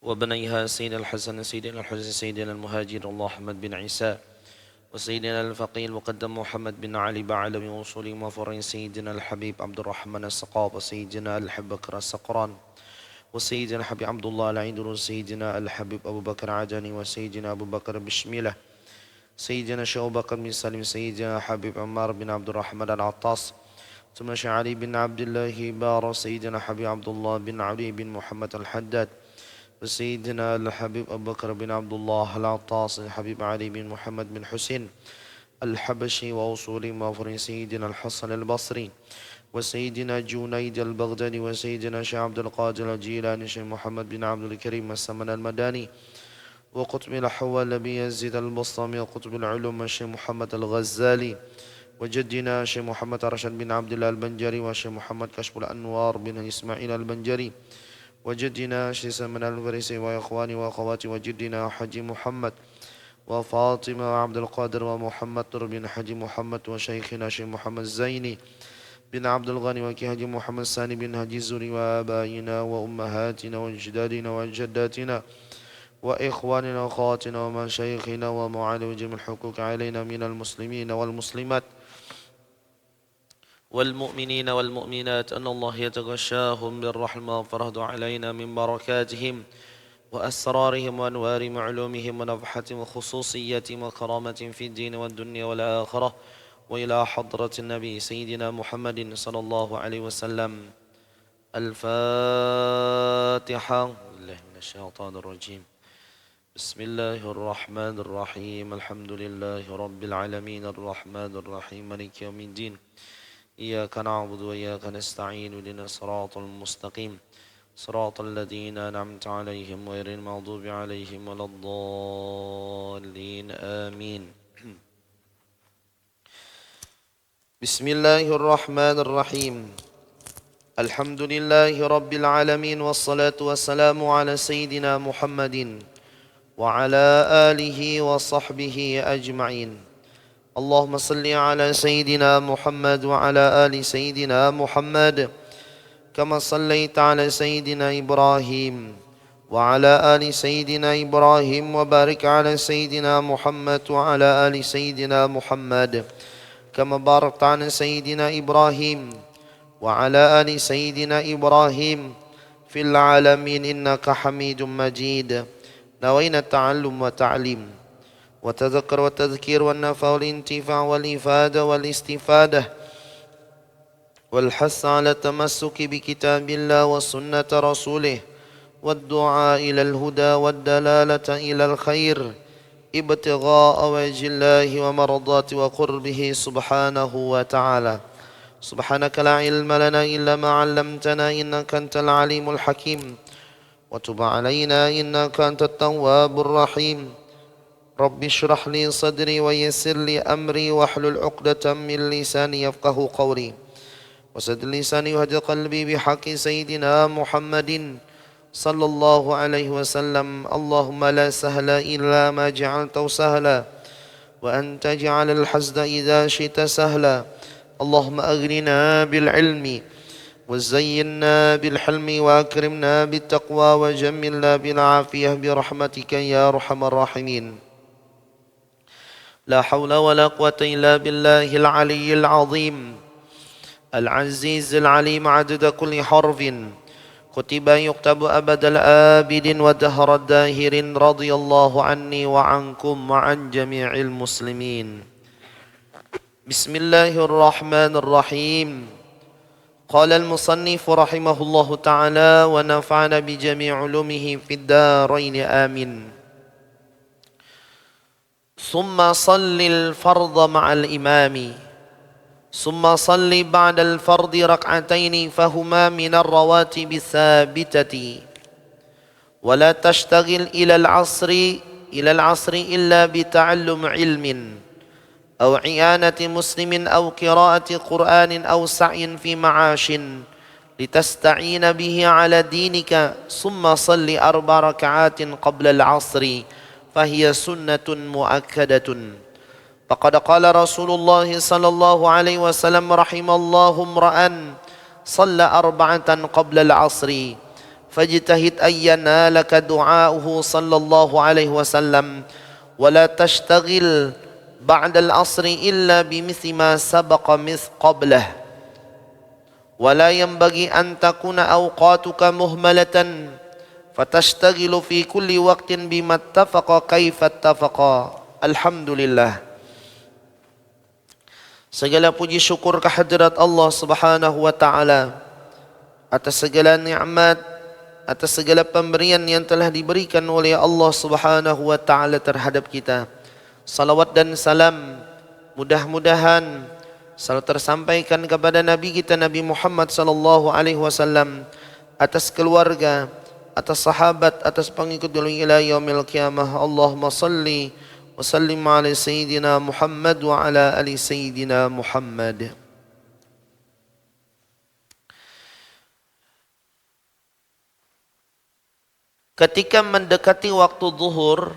وبنيها سيدنا الحسن سيدنا الحسين سيدنا المهاجر الله أحمد بن عيسى وسيدنا الفقيه المقدم محمد بن علي بعلم وصول وفرين سيدنا الحبيب عبد الرحمن السقاف وسيدنا الحب بكر السقران وسيدنا الحبيب عبد الله العيد وسيدنا الحبيب أبو بكر عدني وسيدنا أبو بكر بشميلة سيدنا شو بكر بن سليم سيدنا حبيب عمار بن عبد الرحمن العطاس ثم علي بن عبد الله بار سيدنا حبيب عبد الله بن علي بن محمد الحداد وسيدنا الحبيب أبو بكر بن عبد الله العطاس الحبيب علي بن محمد بن حسين الحبشي وأصول مغفر سيدنا الحسن البصري وسيدنا جنيد البغدادي وسيدنا شيخ عبد القادر الجيلاني شيخ محمد بن عبد الكريم السمن المداني وقطب الأحوال أبي يزيد البسطامي وقطب العلوم الشيخ محمد الغزالي وجدنا شيخ محمد رشد بن عبد الله البنجري وشيخ محمد كشف الأنوار بن إسماعيل البنجري وجدنا شيخ سمن الفريسي وإخواني وأخواتي وجدنا حجي محمد وفاطمة وعبد القادر ومحمد بن حجي محمد وشيخنا شيخ محمد الزيني بن عبد الغني وكي حجي محمد الثاني بن حجي الزوري وآبائنا وأمهاتنا وأجدادنا وجداتنا وإخواننا وأخواتنا ومشايخنا ومعالي جميع الحقوق علينا من المسلمين والمسلمات والمؤمنين والمؤمنات أن الله يتغشاهم بالرحمة فرهد علينا من بركاتهم وأسرارهم وأنوار معلومهم ونفحة وخصوصية وكرامة في الدين والدنيا والآخرة وإلى حضرة النبي سيدنا محمد صلى الله عليه وسلم. الفاتحة. بالله من الشيطان الرجيم. بسم الله الرحمن الرحيم. الحمد لله رب العالمين الرحمن الرحيم مالك يوم الدين. إياك نعبد وإياك نستعين اهدنا الصراط المستقيم صراط الذين أنعمت عليهم غير المغضوب عليهم ولا الضالين آمين. بسم الله الرحمن الرحيم. الحمد لله رب العالمين والصلاة والسلام على سيدنا محمد وعلى آله وصحبه أجمعين. اللهم صل على سيدنا محمد وعلى آل سيدنا محمد كما صليت على سيدنا إبراهيم وعلى آل سيدنا إبراهيم وبارك على سيدنا محمد وعلى آل سيدنا محمد كما باركت على سيدنا إبراهيم وعلى آل سيدنا إبراهيم في العالمين إنك حميد مجيد. نوينا التعلم والتعليم وتذكر والتذكير والنفع والانتفاع والإفادة والاستفادة والحث على التمسك بكتاب الله وسنة رسوله والدعاء إلى الهدى والدلالة إلى الخير ابتغاء وجه الله ومرضاته وقربه سبحانه وتعالى. سبحانك لا علم لنا إلا ما علمتنا إنك أنت العليم الحكيم وتب علينا إنك أنت التواب الرحيم. رب اشرح لي صدري ويسر لي أمري واحلل عقدة من لساني يفقه قولي وسد لساني وهد قلبي بحق سيدنا محمد صلى الله عليه وسلم. اللهم لا سهل إلا ما جعلته سهلا وأنت جعل الحزن إذا شئت سهلا. اللهم أغننا بالعلم وزينا بالحلم وأكرمنا بالتقوى وجملنا بالعافية برحمتك يا أرحم الراحمين. لا حول ولا قوة إلا بالله العلي العظيم العزيز العليم عدد كل حرف كتب يكتب أبد الآبد ودهر الداهر. رضي الله عني وعنكم وعن جميع المسلمين. بسم الله الرحمن الرحيم. قال المصنف رحمه الله تعالى ونفعنا بجميع علومه في الدارين آمين. ثم صل الفرض مع الإمام ثم صل بعد الفرض ركعتين فهما من الرواتب الثابتة ولا تشتغل إلى العصر إلا بتعلم علم أو عيانة مسلم أو قراءة قرآن أو سعي في معاش لتستعين به على دينك. ثم صل 4 ركعات قبل العصر فهي سنة مؤكدة. فقد قال رسول الله صلى الله عليه وسلم رحم الله امرأ صلى 4 قبل العصر fajtahid ayyana laka du'a'uhu sallallahu alaihi wasallam wa la tashtaghil ba'da al-'asri illa bimithli ma sabaqa qablah wa la yanbaghi an takuna awqatuka muhmalatan fatashtagilu fi kulli waqtin bima ittafaqa kaifa ittafaqa. Alhamdulillah. Segala puji syukur kehadirat Allah Subhanahu wa taala atas segala nikmat, atas segala pemberian yang telah diberikan oleh Allah Subhanahu wa taala terhadap kita. Salawat dan salam mudah-mudahan selalu tersampaikan kepada Nabi kita Nabi Muhammad sallallahu alaihi wasallam, atas keluarga, atas sahabat, atas pengikut ila yaumil qiyamah. Allahumma salli wa sallim ala sayyidina Muhammad wa ala ali sayyidina Muhammad. Ketika mendekati waktu zuhur,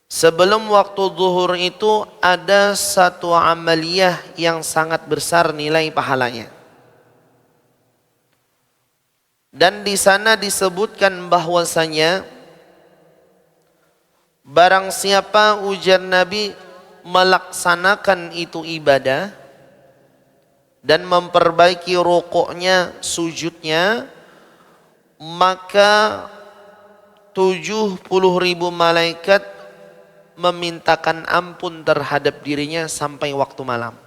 sebelum waktu zuhur itu ada satu amaliyah yang sangat besar nilai pahalanya. Dan di sana disebutkan bahwasanya barang siapa ujar Nabi melaksanakan itu ibadah dan memperbaiki rukuknya, sujudnya, maka 70.000 malaikat memintakan ampun terhadap dirinya sampai waktu malam.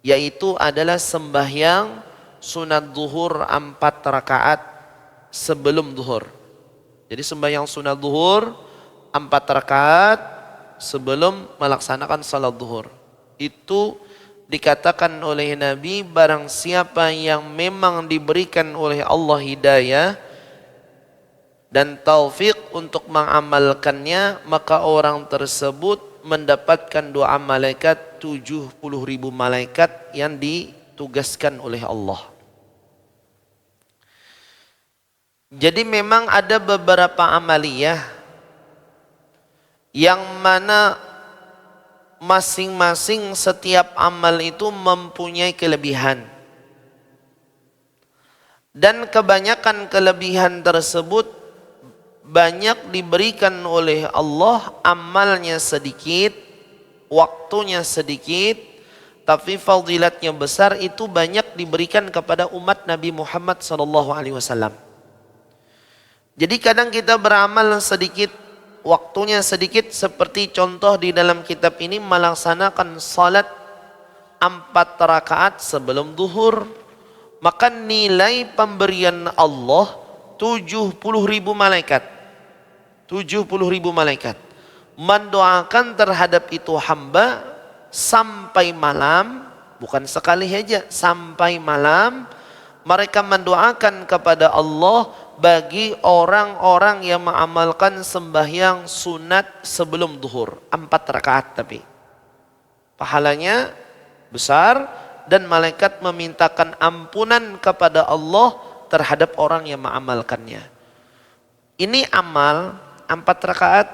Yaitu adalah sembahyang sunat zuhur 4 rakaat sebelum zuhur. Jadi sembahyang sunat zuhur 4 rakaat sebelum melaksanakan salat zuhur. Itu dikatakan oleh Nabi, barang siapa yang memang diberikan oleh Allah hidayah dan taufik untuk mengamalkannya, maka orang tersebut mendapatkan doa malaikat, 70.000 malaikat yang ditugaskan oleh Allah. Jadi memang ada beberapa amaliyah yang mana masing-masing setiap amal itu mempunyai kelebihan. Dan kebanyakan kelebihan tersebut banyak diberikan oleh Allah, amalnya sedikit, waktunya sedikit, tapi fadilatnya besar. Itu banyak diberikan kepada umat Nabi Muhammad SAW. Jadi kadang kita beramal sedikit, waktunya sedikit, seperti contoh di dalam kitab ini melaksanakan salat 4 rakaat sebelum zuhur, maka nilai pemberian Allah 70.000 malaikat. 70.000 malaikat mendoakan terhadap itu hamba sampai malam, bukan sekali saja, sampai malam mereka mendoakan kepada Allah bagi orang-orang yang mengamalkan sembahyang sunat sebelum zuhur 4 rakaat, tapi pahalanya besar dan malaikat memintakan ampunan kepada Allah terhadap orang yang mengamalkannya. Ini amal 4 rakaat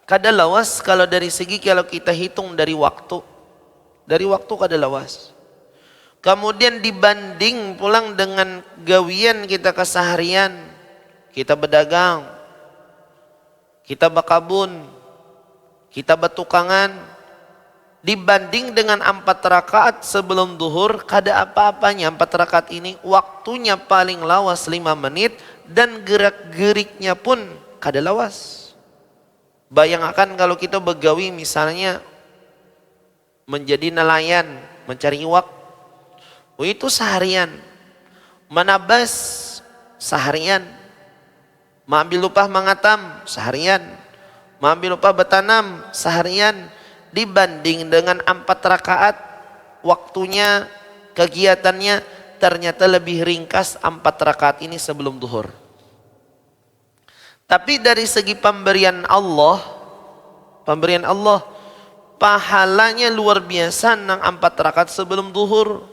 kadalawas kalau dari segi, kalau kita hitung dari waktu kadalawas. Kemudian dibanding pulang dengan gawian kita keseharian, kita berdagang, kita berkabun, kita bertukangan, dibanding dengan 4 rakaat sebelum zuhur, kada apa-apanya 4 rakaat ini. Waktunya paling lawas 5 menit dan gerak-geriknya pun kada lawas. Bayangkan kalau kita begawi misalnya menjadi nelayan, mencari iwak, itu seharian, menabas seharian, mengambil upah mengatam seharian, mengambil upah bertanam seharian, dibanding dengan 4 rakaat waktunya, kegiatannya ternyata lebih ringkas 4 rakaat ini sebelum zuhur. Tapi dari segi pemberian Allah pahalanya luar biasa nang 4 rakaat sebelum zuhur.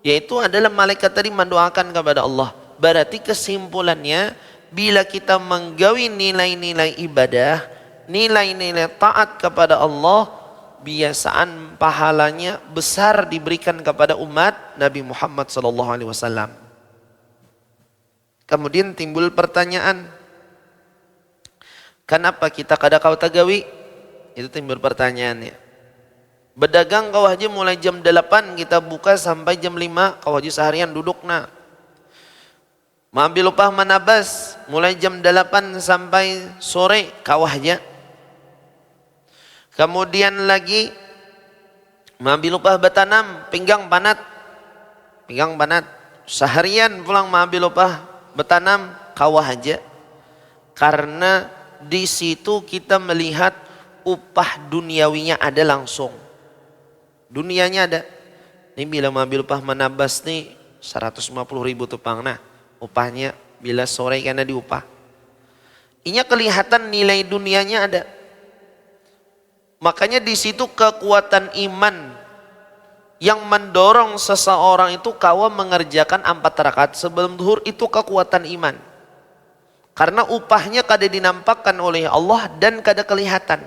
Yaitu adalah malaikat tadi mendoakan kepada Allah. Berarti kesimpulannya, bila kita menggawi nilai-nilai ibadah, nilai-nilai taat kepada Allah, kebiasaan pahalanya besar diberikan kepada umat Nabi Muhammad SAW. Kemudian timbul pertanyaan, kenapa kita kada kau tagawi? Itu timbul pertanyaannya. Berdagang kau haji mulai jam 8 kita buka sampai jam 5, kau haji seharian duduk na. Mengambil upah manabas mulai jam 8 sampai sore kau haji. Kemudian lagi mengambil upah bertanam pinggang panat seharian pulang mengambil upah bertanam kau haji. Karena di situ kita melihat upah duniawinya ada langsung. Dunianya ada. Ini bila mengambil upah manabas nih 150.000 tupang. Nah, upahnya bila sore karena diupah. Inya kelihatan nilai dunianya ada. Makanya di situ kekuatan iman yang mendorong seseorang itu kawa mengerjakan 4 rakaat sebelum zuhur, itu kekuatan iman. Karena upahnya kada dinampakkan oleh Allah dan kada kelihatan.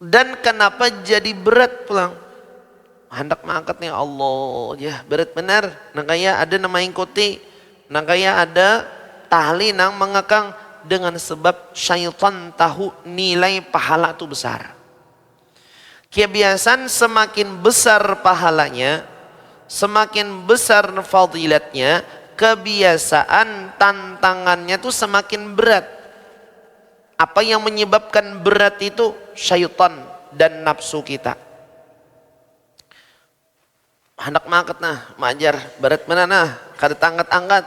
Dan kenapa jadi berat pulang? Hendak mengangkatnya Allah, ya berat benar. Nang kaya ada nama ingkuti, nang kaya ada tahli nang mengekang dengan sebab syaitan tahu nilai pahala itu besar. Kebiasaan semakin besar pahalanya, semakin besar fadilatnya, kebiasaan tantangannya itu semakin berat. Apa yang menyebabkan berat itu? Syaitan dan nafsu kita. Hendak mangkat nah, majar berat mana nah, kada angkat-angkat.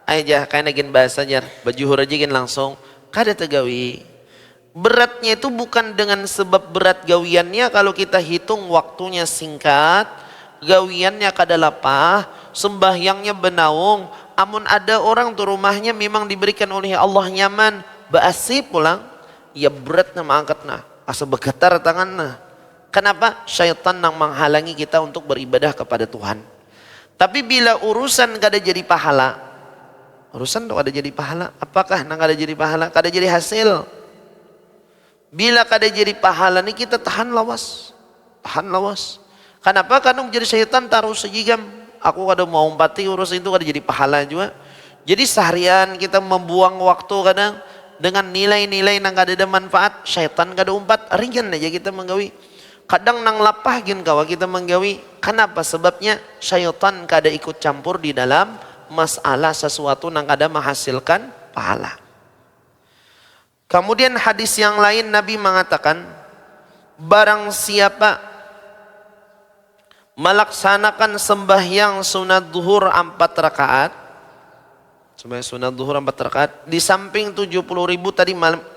Aja kayak nagin bahasa jar, baju hurajigin langsung, kada tegawi. Beratnya itu bukan dengan sebab berat gawiannya, kalau kita hitung waktunya singkat, gawiannya kada lapah, sembahyangnya benaung. Amun ada orang tuh rumahnya memang diberikan oleh Allah nyaman, baasi pulang, ya berat na mangkat nah, asa bergetar tangan nah. Kenapa? Syaitan yang menghalangi kita untuk beribadah kepada Tuhan. Tapi bila urusan kada jadi pahala, urusan tuh kada jadi pahala, apakah nang kada jadi pahala? Kada jadi hasil. Bila kada jadi pahala nih kita tahan lawas. Kenapa? Karena menjadi syaitan taruh sejigam. Aku kada mau umpati urusan itu kada jadi pahala juga. Jadi seharian kita membuang waktu kadang dengan nilai-nilai nang kada ada manfaat. Syaitan kada umpat, ringan aja kita menggawi. Kadang nang lapah gin kawa kita menggawi. Kenapa? Sebabnya syaitan kada ikut campur di dalam masalah sesuatu nang kada menghasilkan pahala. Kemudian hadis yang lain Nabi mengatakan, barang siapa melaksanakan sembahyang sunat zuhur 4 rakaat, sembahyang sunat zuhur 4 rakaat, di samping 70.000 tadi 70.000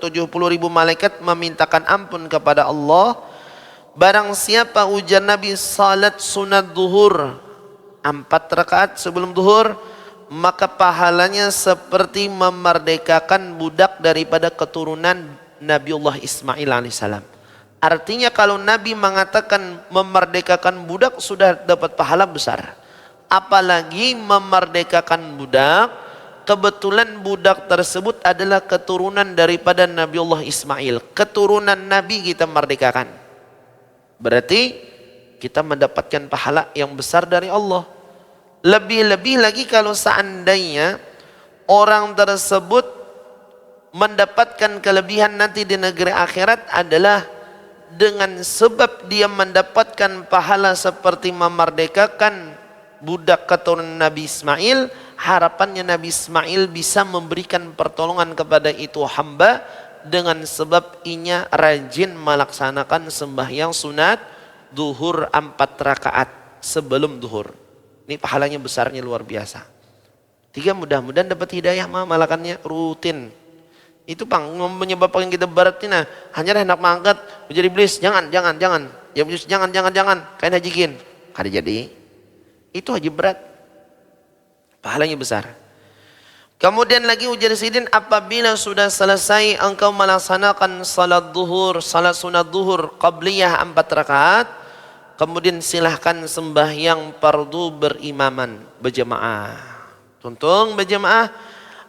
malaikat memintakan ampun kepada Allah. Barang siapa ujar Nabi salat sunat zuhur 4 rakaat sebelum zuhur, maka pahalanya seperti memerdekakan budak daripada keturunan Nabiullah Ismail alaihissalam. Artinya kalau Nabi mengatakan memerdekakan budak sudah dapat pahala besar. Apalagi memerdekakan budak, kebetulan budak tersebut adalah keturunan daripada Nabiullah Ismail. Keturunan Nabi kita merdekakan. Berarti kita mendapatkan pahala yang besar dari Allah. Lebih-lebih lagi kalau seandainya orang tersebut mendapatkan kelebihan nanti di negeri akhirat adalah dengan sebab dia mendapatkan pahala seperti memerdekakan budak keturunan Nabi Ismail. Harapannya Nabi Ismail bisa memberikan pertolongan kepada itu hamba dengan sebab inya rajin melaksanakan sembahyang sunat zuhur 4 rakaat sebelum zuhur. Ini pahalanya besarnya luar biasa. 3, mudah-mudahan dapat hidayah malakannya rutin. Itu pang menyebabkan kita berat ini. Hanya hendak mangkat menjadi iblis, jangan. Ya iblis jangan. Kain hajikin. Kada jadi. Itu haji berat. Pahalanya besar. Kemudian lagi ujar sidin, apabila sudah selesai engkau melaksanakan salat zuhur, salat sunat zuhur qabliyah 4 rakaat, kemudian silahkan sembahyang fardu berimaman berjamaah. Tuntung berjamaah,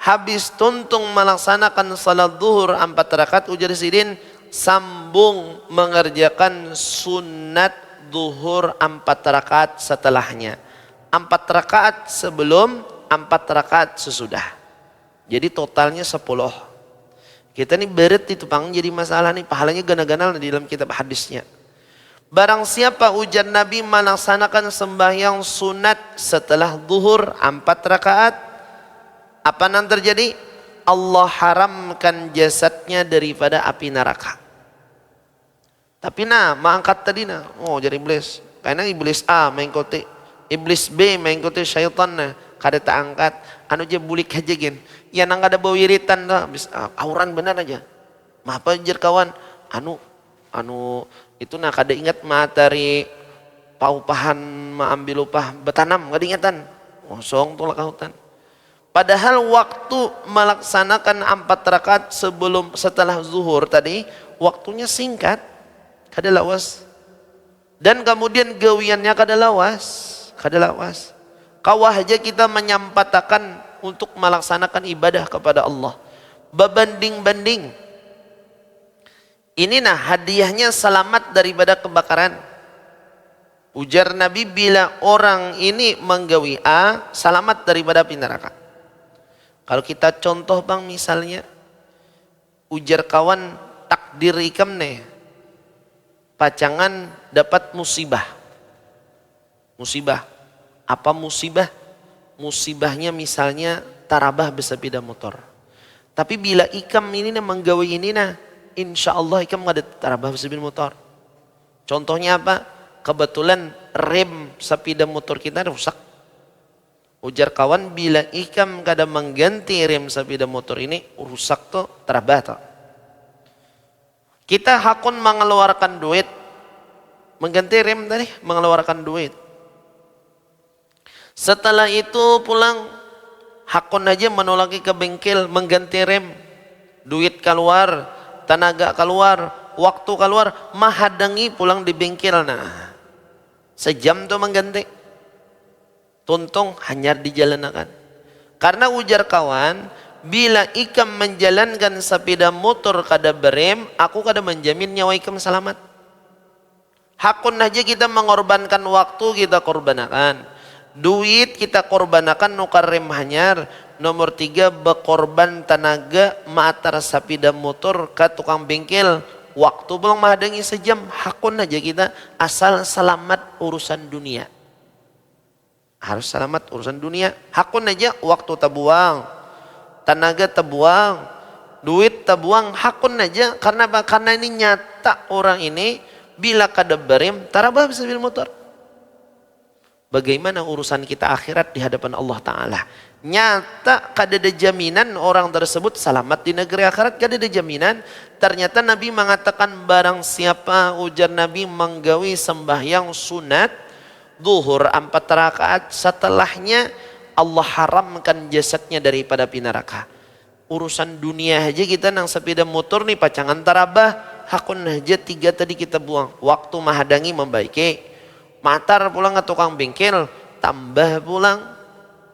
habis tuntung melaksanakan salat zuhur 4 rakaat ujar sidin, sambung mengerjakan sunat zuhur 4 rakaat setelahnya. 4 rakaat sebelum, 4 rakaat sesudah. Jadi totalnya 10. Kita nih berat itu pang jadi masalah nih, pahalanya gana-gana di dalam kitab hadisnya. Barang siapa ujar Nabi melaksanakan sembahyang sunat setelah zuhur 4 rakaat, apa yang terjadi? Allah haramkan jasadnya daripada api neraka. Tapi mengangkat tadi oh jadi iblis. Karena iblis A mengikuti, iblis B mengikuti syaitan kada tak angkat. Anu aja bulik aja gen. Ya nang kada bawa wiritan dah, auran benar aja. Apa jer kawan? Anu itu kada ingat materi paupahan ambil upah betanam, kada ingatan. Kosong tolak kautan. Padahal waktu melaksanakan 4 rakaat setelah zuhur tadi waktunya singkat, kada lawas. Dan kemudian gawiannya kada lawas. Kawah aja kita menyampatakan untuk melaksanakan ibadah kepada Allah. Berbanding-banding. Ini hadiahnya selamat daripada kebakaran. Ujar Nabi, bila orang ini menggawi A, selamat daripada api neraka. Kalau kita contoh bang misalnya, ujar kawan takdir ikam nih, pacangan dapat musibah. Musibah. Apa musibah? Musibahnya misalnya tarabah bersepeda motor. Tapi bila ikam ini menggawe ini insya Allah ikam nggak ada tarabah bersepeda motor. Contohnya apa? Kebetulan rem sepeda motor kita rusak. Ujar kawan, bila ikam kada mengganti rem sepeda motor ini rusak tuh tarabah tuh. Kita hakun mengeluarkan duit, mengganti rem tadi, mengeluarkan duit. Setelah itu pulang, hakun aja menolaki ke bengkel, mengganti rem. Duit keluar, tenaga keluar, waktu keluar, mahadangi pulang di bengkel. Sejam tuh mengganti. Tuntung hanya dijalankan. Karena ujar kawan, bila ikam menjalankan sepeda motor kada berem, aku kada menjamin nyawa ikam selamat. Hakun aja kita mengorbankan waktu, kita korbankan. Duit kita korbankan nukar rem hanyar. Nomor 3, berkorban tenaga maatar sepeda motor ke tukang bengkel. Waktu belum mahadangi sejam, hakun aja kita asal selamat urusan dunia. Harus selamat urusan dunia. Hakun aja waktu terbuang, tenaga terbuang, duit terbuang, hakun aja. Karena apa? Karena ini nyata orang ini bila kada berem tarabah bisa bil motor. Bagaimana urusan kita akhirat di hadapan Allah Ta'ala? Nyata kada ada jaminan orang tersebut selamat di negeri akhirat, kada ada jaminan. Ternyata Nabi mengatakan barang siapa ujar Nabi menggawi sembahyang sunat zuhur 4 rakaat setelahnya Allah haramkan jasadnya daripada api neraka. Urusan dunia aja kita nang sepeda motor nih pacangan tarabah, hakun aja 3 tadi kita buang. Waktu mahadangi membaiki, matar pulang ke tukang bengkel, tambah pulang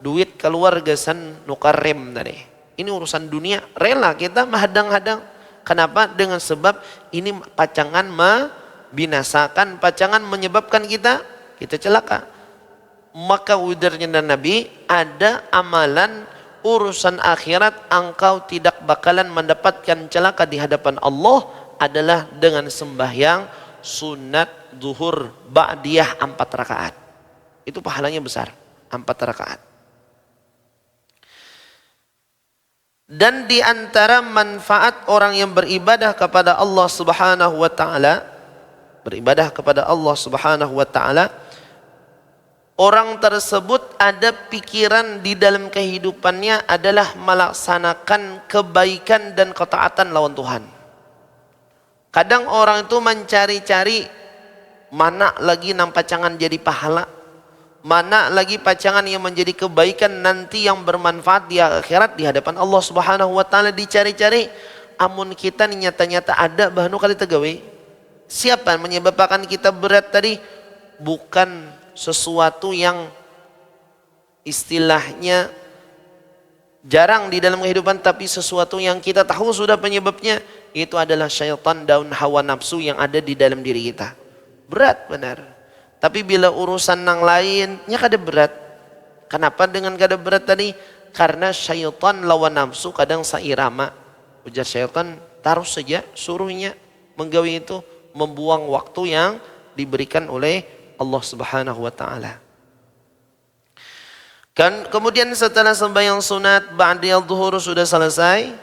duit keluar gasan nukar rem tadi. Ini urusan dunia, rela kita mahadang-hadang. Kenapa? Dengan sebab ini pacangan membinasakan, pacangan menyebabkan kita celaka. Maka udarnya Nabi, ada amalan urusan akhirat engkau tidak bakalan mendapatkan celaka di hadapan Allah adalah dengan sembahyang sunat zuhur ba'diyah 4 rakaat. Itu pahalanya besar, 4 rakaat. Dan di antara manfaat orang yang beribadah kepada Allah Subhanahu wa taala, orang tersebut ada pikiran di dalam kehidupannya adalah melaksanakan kebaikan dan ketaatan lawan Tuhan. Kadang orang itu mencari-cari mana lagi nang pacangan jadi pahala, mana lagi pacangan yang menjadi kebaikan nanti yang bermanfaat di akhirat di hadapan Allah Subhanahu wa taala dicari-cari. Amun kita nyata-nyata ada bahnu kali tegawe. Siapa yang menyebabkan kita berat tadi? Bukan sesuatu yang istilahnya jarang di dalam kehidupan, tapi sesuatu yang kita tahu sudah penyebabnya, itu adalah syaitan, daun hawa nafsu yang ada di dalam diri kita. Berat benar. Tapi bila urusan yang lainnya kada berat. Kenapa dengan kada berat tadi? Karena syaitan lawan nafsu kadang sairama. Ujar syaitan, taruh saja, suruhnya menggawe itu, membuang waktu yang diberikan oleh Allah Subhanahu wa taala. Kemudian setelah sembahyang sunat ba'diyal zuhur sudah selesai,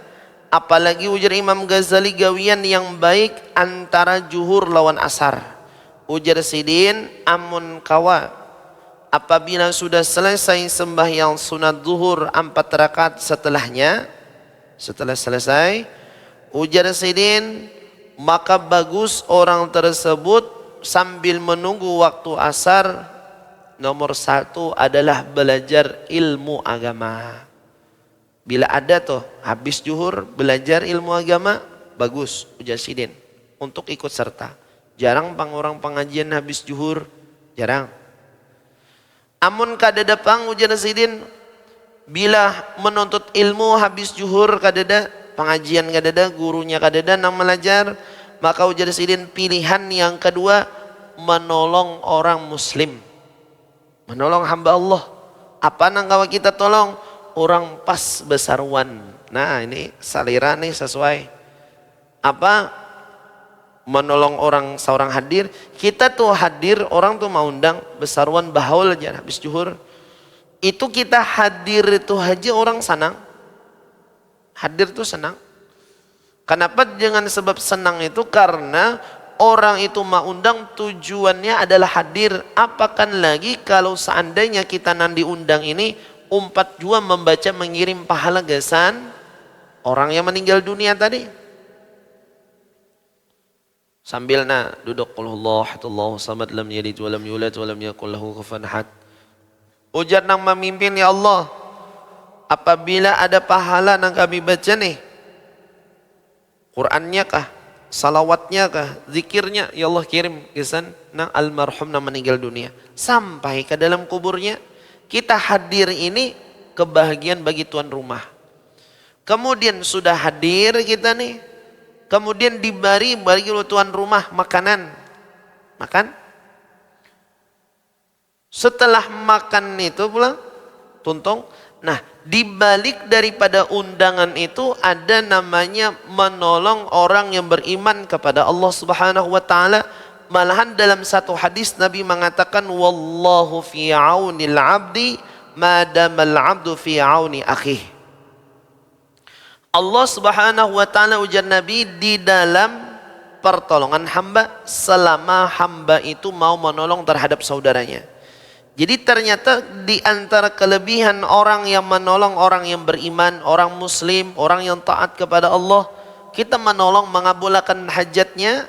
apalagi ujar Imam Ghazali gawian yang baik antara zuhur lawan asar. Ujar Sidin, amun kawa apabila sudah selesai sembahyang sunat zuhur 4 rakaat setelahnya, setelah selesai, ujar Sidin, maka bagus orang tersebut sambil menunggu waktu asar, nomor 1 adalah belajar ilmu agama. Bila ada tuh habis zuhur belajar ilmu agama, bagus ujar Sidin untuk ikut serta. Jarang orang pengajian habis zuhur, jarang. Amun kadada pang ujar Sidin, bila menuntut ilmu habis zuhur kadada, pengajian kadada, gurunya kadada nang melajar, maka ujar Sidin pilihan yang kedua menolong orang muslim. Menolong hamba Allah. Apa nang kawa kita tolong? Orang pas besarwan. Nah ini salira nih sesuai. Apa? Menolong orang seorang hadir. Kita tuh hadir, orang tuh mau undang besarwan bahaul aja habis zuhur. Itu kita hadir itu aja orang senang. Hadir tuh senang. Kenapa dengan sebab senang itu? Karena orang itu mau undang tujuannya adalah hadir. Apakan lagi kalau seandainya kita nanti undang ini umpat jua membaca mengirim pahala gasan orang yang meninggal dunia tadi. Sambil duduk qul huwallahu samad lam yalid wa lam yulad wa lam yakul lahu kufuwan ahad. Ujar nang memimpin, ya Allah, apabila ada pahala nang kami baca nih, Qur'annya kah, salawatnya kah, zikirnya, ya Allah kirim kesan nang almarhum nang meninggal dunia sampai ke dalam kuburnya. Kita hadir ini kebahagiaan bagi tuan rumah. Kemudian sudah hadir kita nih, kemudian diberi bagi tuan rumah makanan, makan. Setelah makan itu pula tuntong. Nah, dibalik daripada undangan itu ada namanya menolong orang yang beriman kepada Allah Subhanahu wa taala. Malahan dalam satu hadis Nabi mengatakan wallahu fi aunil abdi madamal abdu fi auni akhih. Allah Subhanahu wa taala ujar Nabi di dalam pertolongan hamba selama hamba itu mau menolong terhadap saudaranya. Jadi ternyata di antara kelebihan orang yang menolong orang yang beriman, orang muslim, orang yang taat kepada Allah, kita menolong mengabulkan hajatnya,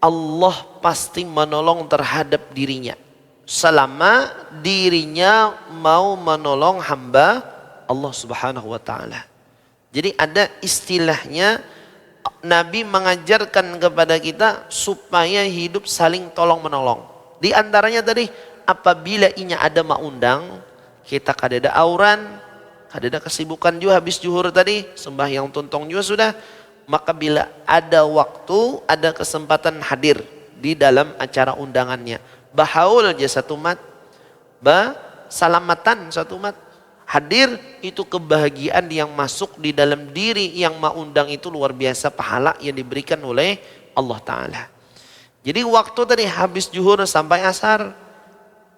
Allah pasti menolong terhadap dirinya. Selama dirinya mau menolong hamba Allah Subhanahu wa taala. Jadi ada istilahnya, Nabi mengajarkan kepada kita supaya hidup saling tolong menolong. Di antaranya tadi, apabila inya ada maundang, kita kadada auran, kadada kesibukan juga habis zuhur tadi, sembahyang tuntong juga sudah, maka bila ada waktu, ada kesempatan hadir di dalam acara undangannya. Bahaul aja satu mat, salamatan satu mat. Hadir itu kebahagiaan yang masuk di dalam diri yang mengundang itu luar biasa pahala yang diberikan oleh Allah Ta'ala. Jadi waktu tadi habis zuhur sampai asar,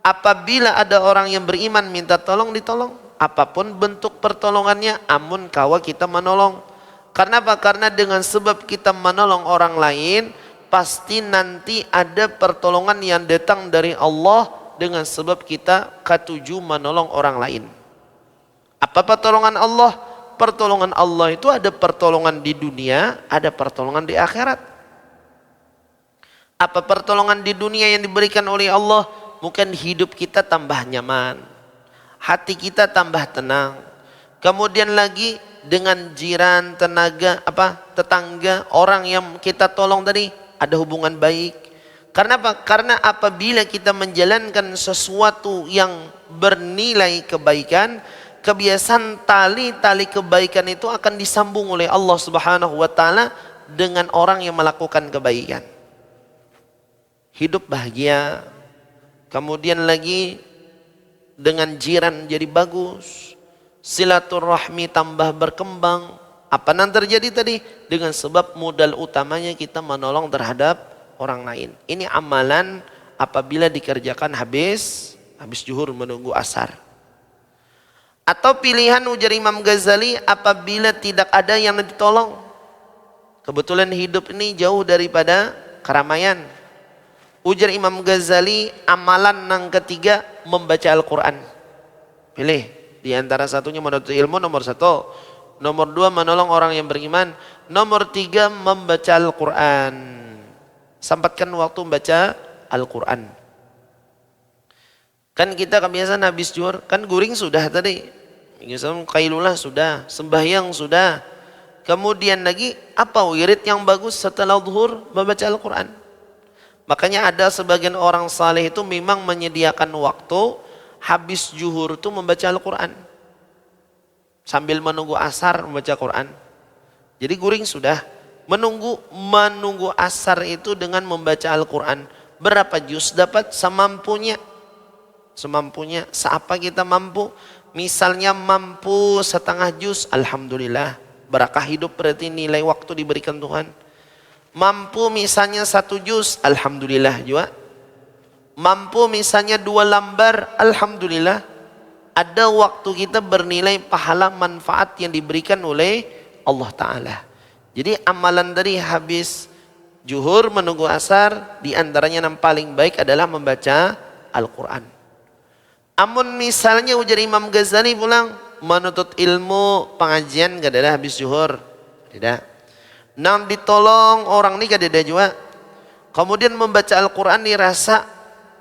apabila ada orang yang beriman minta tolong, ditolong. Apapun bentuk pertolongannya, amun kawa kita menolong. Karena apa? Karena dengan sebab kita menolong orang lain, pasti nanti ada pertolongan yang datang dari Allah dengan sebab kita katuju menolong orang lain. Apa pertolongan Allah? Pertolongan Allah itu ada pertolongan di dunia, ada pertolongan di akhirat. Apa pertolongan di dunia yang diberikan oleh Allah? Mungkin hidup kita tambah nyaman, hati kita tambah tenang. Kemudian lagi dengan jiran, tetangga, orang yang kita tolong tadi ada hubungan baik. Karena apa? Karena apabila kita menjalankan sesuatu yang bernilai kebaikan, kebiasaan tali kebaikan itu akan disambung oleh Allah Subhanahu wa taala dengan orang yang melakukan kebaikan. Hidup bahagia, kemudian lagi dengan jiran jadi bagus, silaturahmi tambah berkembang. Apa yang terjadi tadi? Dengan sebab modal utamanya kita menolong terhadap orang lain. Ini amalan apabila dikerjakan habis zuhur menunggu asar. Atau pilihan ujar Imam Ghazali apabila tidak ada yang ditolong. Kebetulan hidup ini jauh daripada keramaian. Ujar Imam Ghazali, amalan yang ketiga membaca Al-Quran. Pilih di antara satunya menuntut ilmu nomor 1, nomor 2 menolong orang yang beriman, nomor 3 membaca Al-Quran. Sempatkan waktu membaca Al-Quran. Kan kita kebiasaan habis zuhur, kan guring sudah tadi, kailulah sudah, sembahyang sudah. Kemudian lagi apa wirid yang bagus setelah zuhur? Membaca Al-Quran. Makanya ada sebagian orang saleh itu memang menyediakan waktu habis zuhur itu membaca Al-Quran. Sambil menunggu asar membaca Quran. Jadi guring sudah, menunggu asar itu dengan membaca Al-Quran. Berapa juz dapat? Semampunya. Seapa kita mampu. Misalnya mampu setengah juz, alhamdulillah. Barakah hidup berarti nilai waktu diberikan Tuhan. Mampu misalnya 1 juz, alhamdulillah juga. Mampu misalnya 2 lembar, alhamdulillah. Ada waktu kita bernilai pahala manfaat yang diberikan oleh Allah Ta'ala. Jadi amalan dari habis zuhur menunggu asar, di antaranya yang paling baik adalah membaca Al-Quran. Amun misalnya ujar Imam Ghazali pulang menuntut ilmu pengajian gak ada habis zuhur, tidak. Nang ditolong orang ini gak ada juga. Kemudian membaca Al-Quran dirasa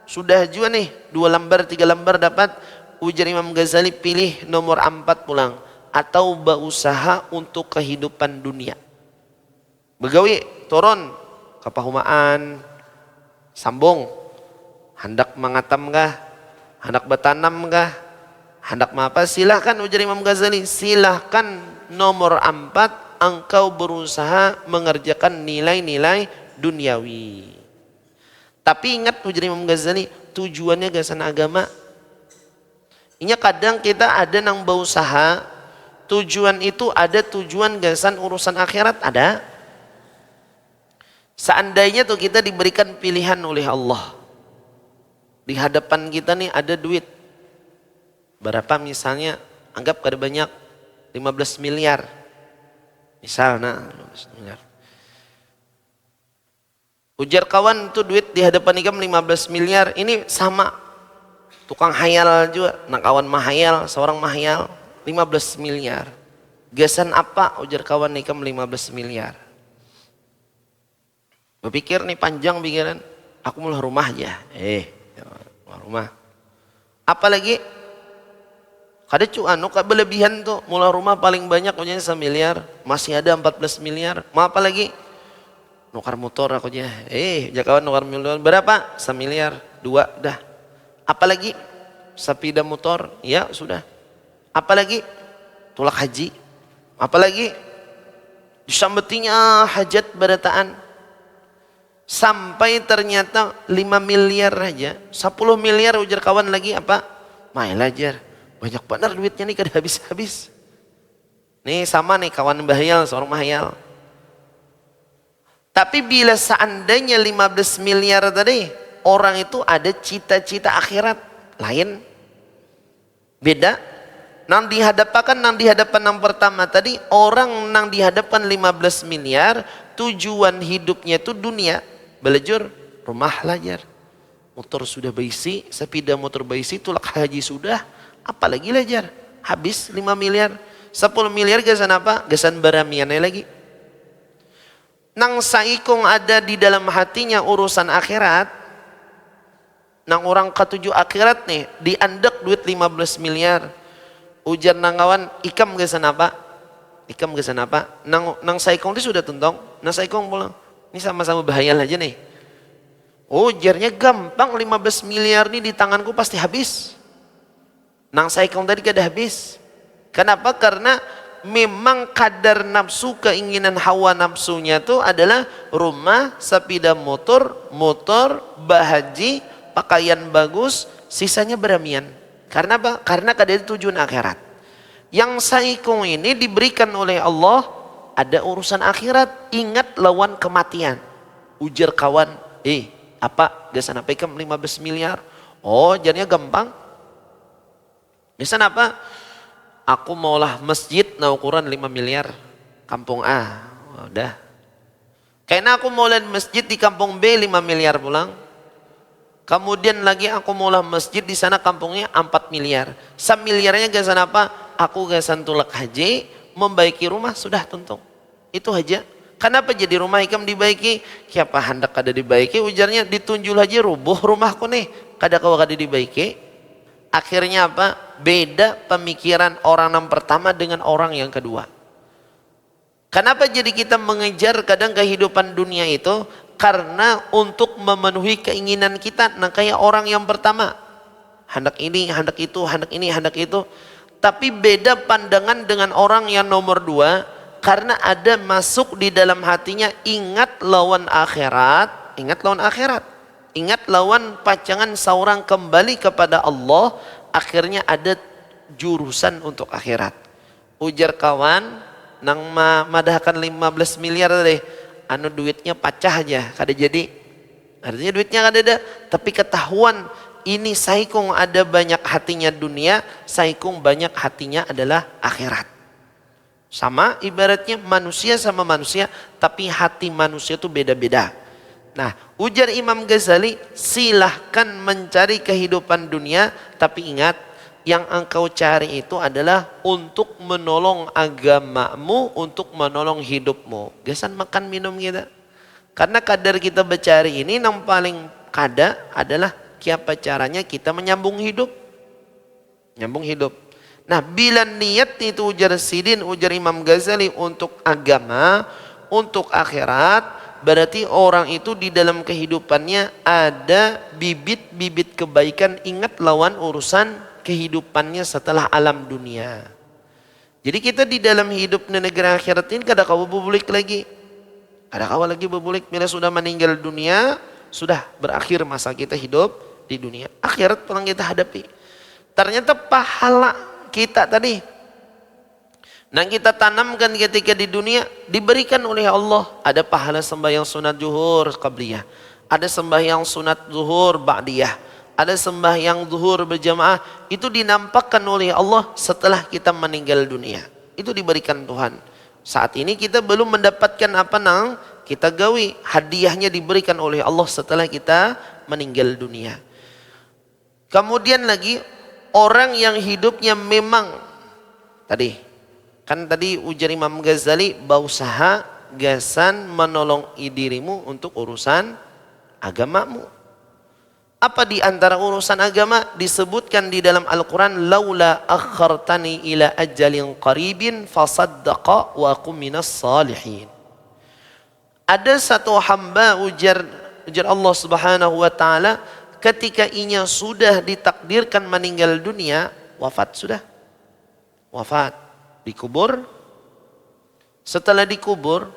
sudah juga nih 2 lembar 3 lembar dapat. Ujar Imam Ghazali, pilih nomor 4 pulang, atau berusaha untuk kehidupan dunia. Begawi turun kepahumaan, sambung, hendak mengatam kah, hendak bertanam kah, hendak apa, silahkan. Ujar Imam Ghazali, silahkan nomor 4 engkau berusaha mengerjakan nilai-nilai duniawi. Tapi ingat ujar Imam Ghazali, tujuannya gasan agama. Ini kadang kita ada nang berusaha, tujuan itu ada tujuan gasan urusan akhirat ada. Seandainya tuh kita diberikan pilihan oleh Allah. Di hadapan kita nih ada duit. Berapa misalnya, anggap kada banyak, 15 miliar. Misalnya 15 miliar. Ujar kawan itu duit di hadapan ikam 15 miliar, ini sama. Tukang hayal juga, nak kawan mahayal, seorang mahayal 15 miliar. Gasan apa ujar kawan ikam 15 miliar. Berpikir nih panjang pikiran, aku mulai rumah aja. Rumah. Apalagi kada anu berlebihan tuh, mulai rumah paling banyak punya 1 miliar, masih ada 14 miliar. Mau apa lagi? Nukar motor aku aja. Jakawan nukar motor berapa? 1 miliar, 2 dah. Apalagi sepeda motor, ya sudah. Apalagi tulak haji. Apalagi disambetinya hajat berataan. Sampai ternyata 5 miliar aja, 10 miliar ujar kawan lagi apa? Main ajar. Banyak benar duitnya nih kada habis-habis. Nih sama nih kawan bahayal, seorang mahayal. Tapi bila seandainya 15 miliar tadi, orang itu ada cita-cita akhirat lain. Beda. Nang dihadapan yang pertama tadi, orang nang dihadapan 15 miliar, tujuan hidupnya itu dunia. Belajar, rumah lajar. Motor sudah berisi, sepeda motor berisi, tulak haji sudah, apalagi lajar. Habis 5 miliar, 10 miliar gasan apa? Gasan baramiannya lagi. Nang saikong ada di dalam hatinya urusan akhirat, nang orang ketujuh akhirat nih, diandek duit 15 miliar. Ujar nang kawan, ikam gasan apa? Ikam gasan apa? Nang saikong itu sudah tuntong, nang saikong pulang. Ini sama-sama bahaya aja nih. Ujarnya gampang, 15 miliar nih di tanganku pasti habis. Nang saikong tadi kada habis. Kenapa? Karena memang kadar nafsu, keinginan hawa nafsunya itu adalah rumah, sepeda motor, bahaji, pakaian bagus, sisanya beramian. Karena apa? Karena kadar tujuan akhirat. Yang saikung ini diberikan oleh Allah, ada urusan akhirat, ingat lawan kematian. Ujar kawan, apa gasan apa ikam 15 miliar? Oh, jadinya gampang. Gasan apa? Aku maulah masjid na ukuran 5 miliar. Kampung A. Udah. Kayaknya aku maulah masjid di kampung B 5 miliar pulang. Kemudian lagi aku maulah masjid di sana kampungnya 4 miliar. 1 miliarnya gasan apa? Aku gasan tulak haji, membaiki rumah sudah tuntung. Itu aja. Kenapa jadi rumah ikam dibaiki? Siapa hendak kada dibaiki? Ujarnya ditunjul aja rubuh rumahku nih. Kada kau kada dibaiki. Akhirnya apa? Beda pemikiran orang yang pertama dengan orang yang kedua. Kenapa jadi kita mengejar kadang kehidupan dunia itu? Karena untuk memenuhi keinginan kita. Nah kayak orang yang pertama. Hendak ini, hendak itu, hendak ini, hendak itu. Tapi beda pandangan dengan orang yang nomor 2. Karena ada masuk di dalam hatinya ingat lawan akhirat. Ingat lawan akhirat. Ingat lawan pacangan seorang kembali kepada Allah, akhirnya ada jurusan untuk akhirat. Ujar kawan, nang madahkan 15 miliar deh, anu duitnya pacah aja, kada jadi. Artinya duitnya kada ada, tapi ketahuan ini saikung ada banyak hatinya dunia, saikung banyak hatinya adalah akhirat. Sama ibaratnya manusia sama manusia, tapi hati manusia itu beda-beda. Nah, ujar Imam Ghazali, silahkan mencari kehidupan dunia, tapi ingat, yang engkau cari itu adalah untuk menolong agamamu, untuk menolong hidupmu. Gasan makan minum kita. Karena kadar kita bercari ini, yang paling kada adalah siapa caranya kita menyambung hidup. Nyambung hidup. Nah, bila niat itu ujar Sidin, ujar Imam Ghazali untuk agama, untuk akhirat, berarti orang itu di dalam kehidupannya ada bibit-bibit kebaikan. Ingat lawan urusan kehidupannya setelah alam dunia. Jadi kita di dalam hidup di negara akhirat ini kada kau bubulik lagi. Kada kau lagi bubulik. Bila sudah meninggal dunia, sudah berakhir masa kita hidup di dunia. Akhirat pulang kita hadapi. Ternyata pahala kita tadi yang kita tanamkan ketika di dunia diberikan oleh Allah. Ada pahala sembahyang sunat zuhur qabliyah, ada sembahyang sunat zuhur ba'diyah, ada sembahyang zuhur berjamaah. Itu dinampakkan oleh Allah setelah kita meninggal dunia. Itu diberikan Tuhan. Saat ini kita belum mendapatkan apa nang kita gawi. Hadiahnya diberikan oleh Allah setelah kita meninggal dunia. Kemudian lagi orang yang hidupnya memang tadi ujar Imam Ghazali, berusaha gasan menolong dirimu untuk urusan agamamu. Apa di antara urusan agama disebutkan di dalam Al-Quran, laula akhartani ila ajalin qaribin fasaddaqa wa akum minas salihin. Ada satu hamba ujar Allah Subhanahu wa taala, ketika inya sudah ditakdirkan meninggal dunia, wafat sudah. Wafat. Dikubur. Setelah dikubur,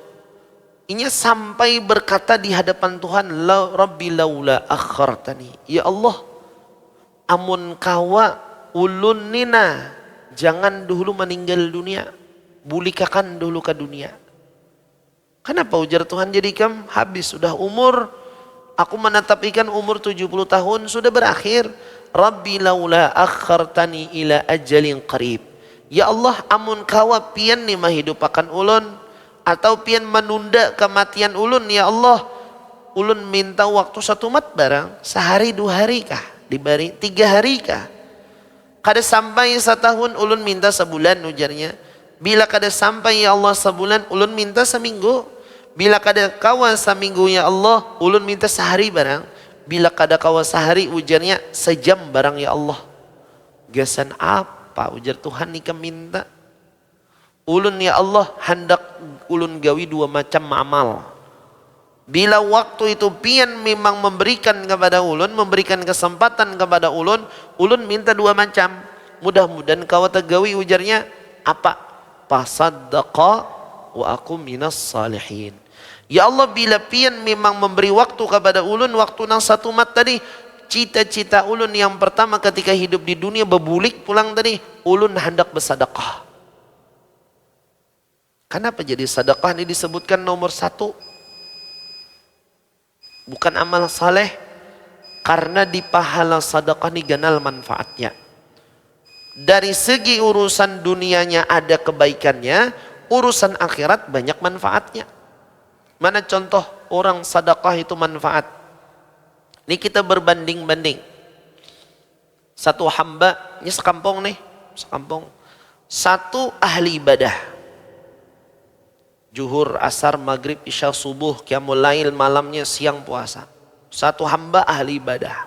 inya sampai berkata di hadapan Tuhan, Rabbi laula akhartani. Ya Allah, amun kawa ulun nina, jangan dulu meninggal dunia. Bulikakan dulu ke dunia. Kenapa ujar Tuhan? Jadi kam habis sudah umur. Aku menatap ikan umur 70 tahun sudah berakhir. Rabbi laula akhartani ila ajalin qarib. Ya Allah, amun kawa pian ni mahidupakan ulun atau pian menunda kematian ulun, ya Allah, ulun minta waktu 1 mat barang, sehari 2 hari kah, dibari 3 hari kah, kada sampai 1 tahun, ulun minta sebulan ujarnya. Bila kada sampai ya Allah sebulan, ulun minta seminggu. Bila kada kawa seminggu ya Allah, ulun minta sehari barang. Bila kada kawa sehari, ujarnya sejam barang ya Allah. Gasan apa ujar Tuhan nikah minta? Ulun ya Allah hendak ulun gawi 2 macam amal. Bila waktu itu pian memang memberikan kepada ulun, memberikan kesempatan kepada ulun, ulun minta 2 macam. Mudah-mudahan kau tergawi ujarnya apa? fasaddaqa wa aku minas salihin. Ya Allah, bila pian memang memberi waktu kepada ulun, waktu nang satu mat tadi, cita-cita ulun yang pertama ketika hidup di dunia bebulik pulang tadi, ulun hendak bersedekah. Kenapa jadi sedekah ini disebutkan nomor satu? Bukan amal saleh, karena di pahala sedekah ini ganal manfaatnya. Dari segi urusan dunianya ada kebaikannya, urusan akhirat banyak manfaatnya. Mana contoh orang sedekah itu manfaat? Ini kita berbanding-banding. Satu hamba, ini sekampung nih, sekampung. Satu ahli ibadah. Zuhur, asar, maghrib, isya, subuh, qiyamul lail, malamnya, siang puasa. Satu hamba ahli ibadah.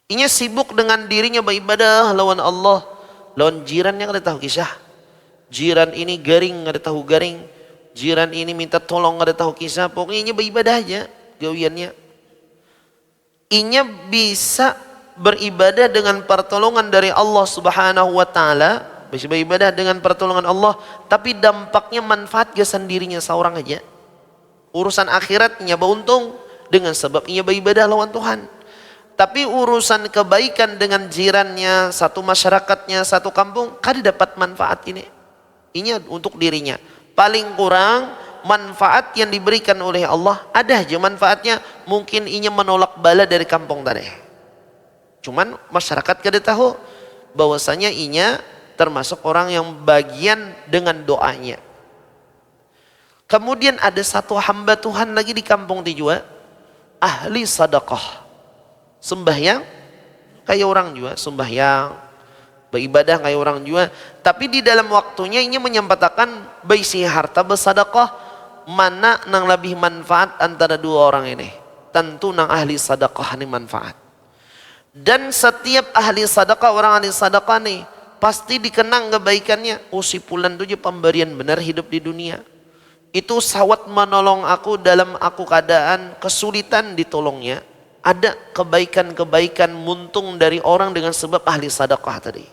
Inya sibuk dengan dirinya beribadah lawan Allah. Lawan jirannya kada tahu kisah. Jiran ini garing, kada tahu garing. Jiran ini minta tolong, kada tahu kisah. Pokoknya inya beribadah aja gawiannya. Inya bisa beribadah dengan pertolongan dari Allah Subhanahu wa taala. Bisa beribadah dengan pertolongan Allah, tapi dampaknya manfaat ke sendirinya seorang aja. Urusan akhiratnya beruntung dengan sebab ia beribadah lawan Tuhan. Tapi urusan kebaikan dengan jirannya, satu masyarakatnya, satu kampung, kada dapat manfaat ini. Ini untuk dirinya. Paling kurang manfaat yang diberikan oleh Allah, ada aja manfaatnya. Mungkin inya menolak bala dari kampung tadi. Cuman masyarakat kada tahu bahwasanya inya termasuk orang yang bagian dengan doanya. Kemudian ada satu hamba Tuhan lagi di kampung Tijua, ahli sedekah. Sembahyang kayak orang juga, sembahyang, beribadah kayak orang juga. Tapi di dalam waktunya ini menyempatkan berisi harta bersedekah. Mana nang lebih manfaat antara dua orang ini? Tentu nang ahli sedekah ini manfaat. Dan setiap ahli sedekah, orang ahli sedekah nih, pasti dikenang kebaikannya. Oh, si Fulan itu pemberian benar hidup di dunia. Itu sawat menolong aku dalam aku keadaan kesulitan, ditolongnya. Ada kebaikan-kebaikan muntung dari orang dengan sebab ahli sedekah tadi.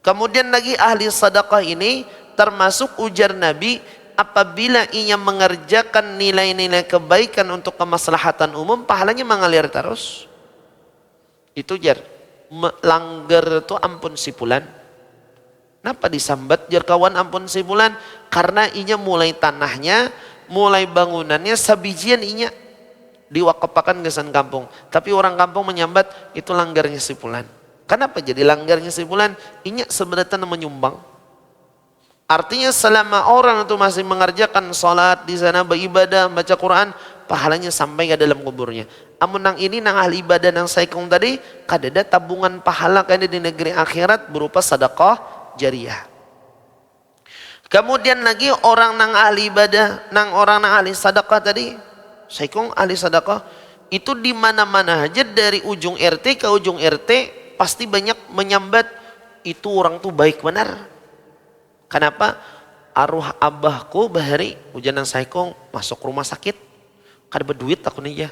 Kemudian lagi ahli sedekah ini termasuk ujar Nabi, apabila ia mengerjakan nilai-nilai kebaikan untuk kemaslahatan umum, pahalanya mengalir terus. Itu jar. Langgar itu ampun si Fulan. Kenapa disambat jar kawan ampun si Fulan? Karena inya mulai tanahnya, mulai bangunannya sabijian inya diwakafkan ke san kampung. Tapi orang kampung menyambat itu langgarnya si Fulan. Kenapa jadi langgarnya si Fulan? Inya sebenarnya menyumbang. Artinya selama orang itu masih mengerjakan salat di sana, beribadah, baca Quran, pahalanya sampai ke dalam kuburnya. Amun nang ini nang ahli ibadah nang saikung tadi, kadada tabungan pahala kaya di negeri akhirat berupa sedekah jariyah. Kemudian lagi orang nang ahli ibadah, orang nang ahli sedekah tadi, saikung ahli sedekah itu di mana-mana aja dari ujung RT ke ujung RT pasti banyak menyambat itu orang tuh baik benar. Kenapa? Arwah abahku bahari hujan nang saikung masuk rumah sakit, kada berduit aku nih ya.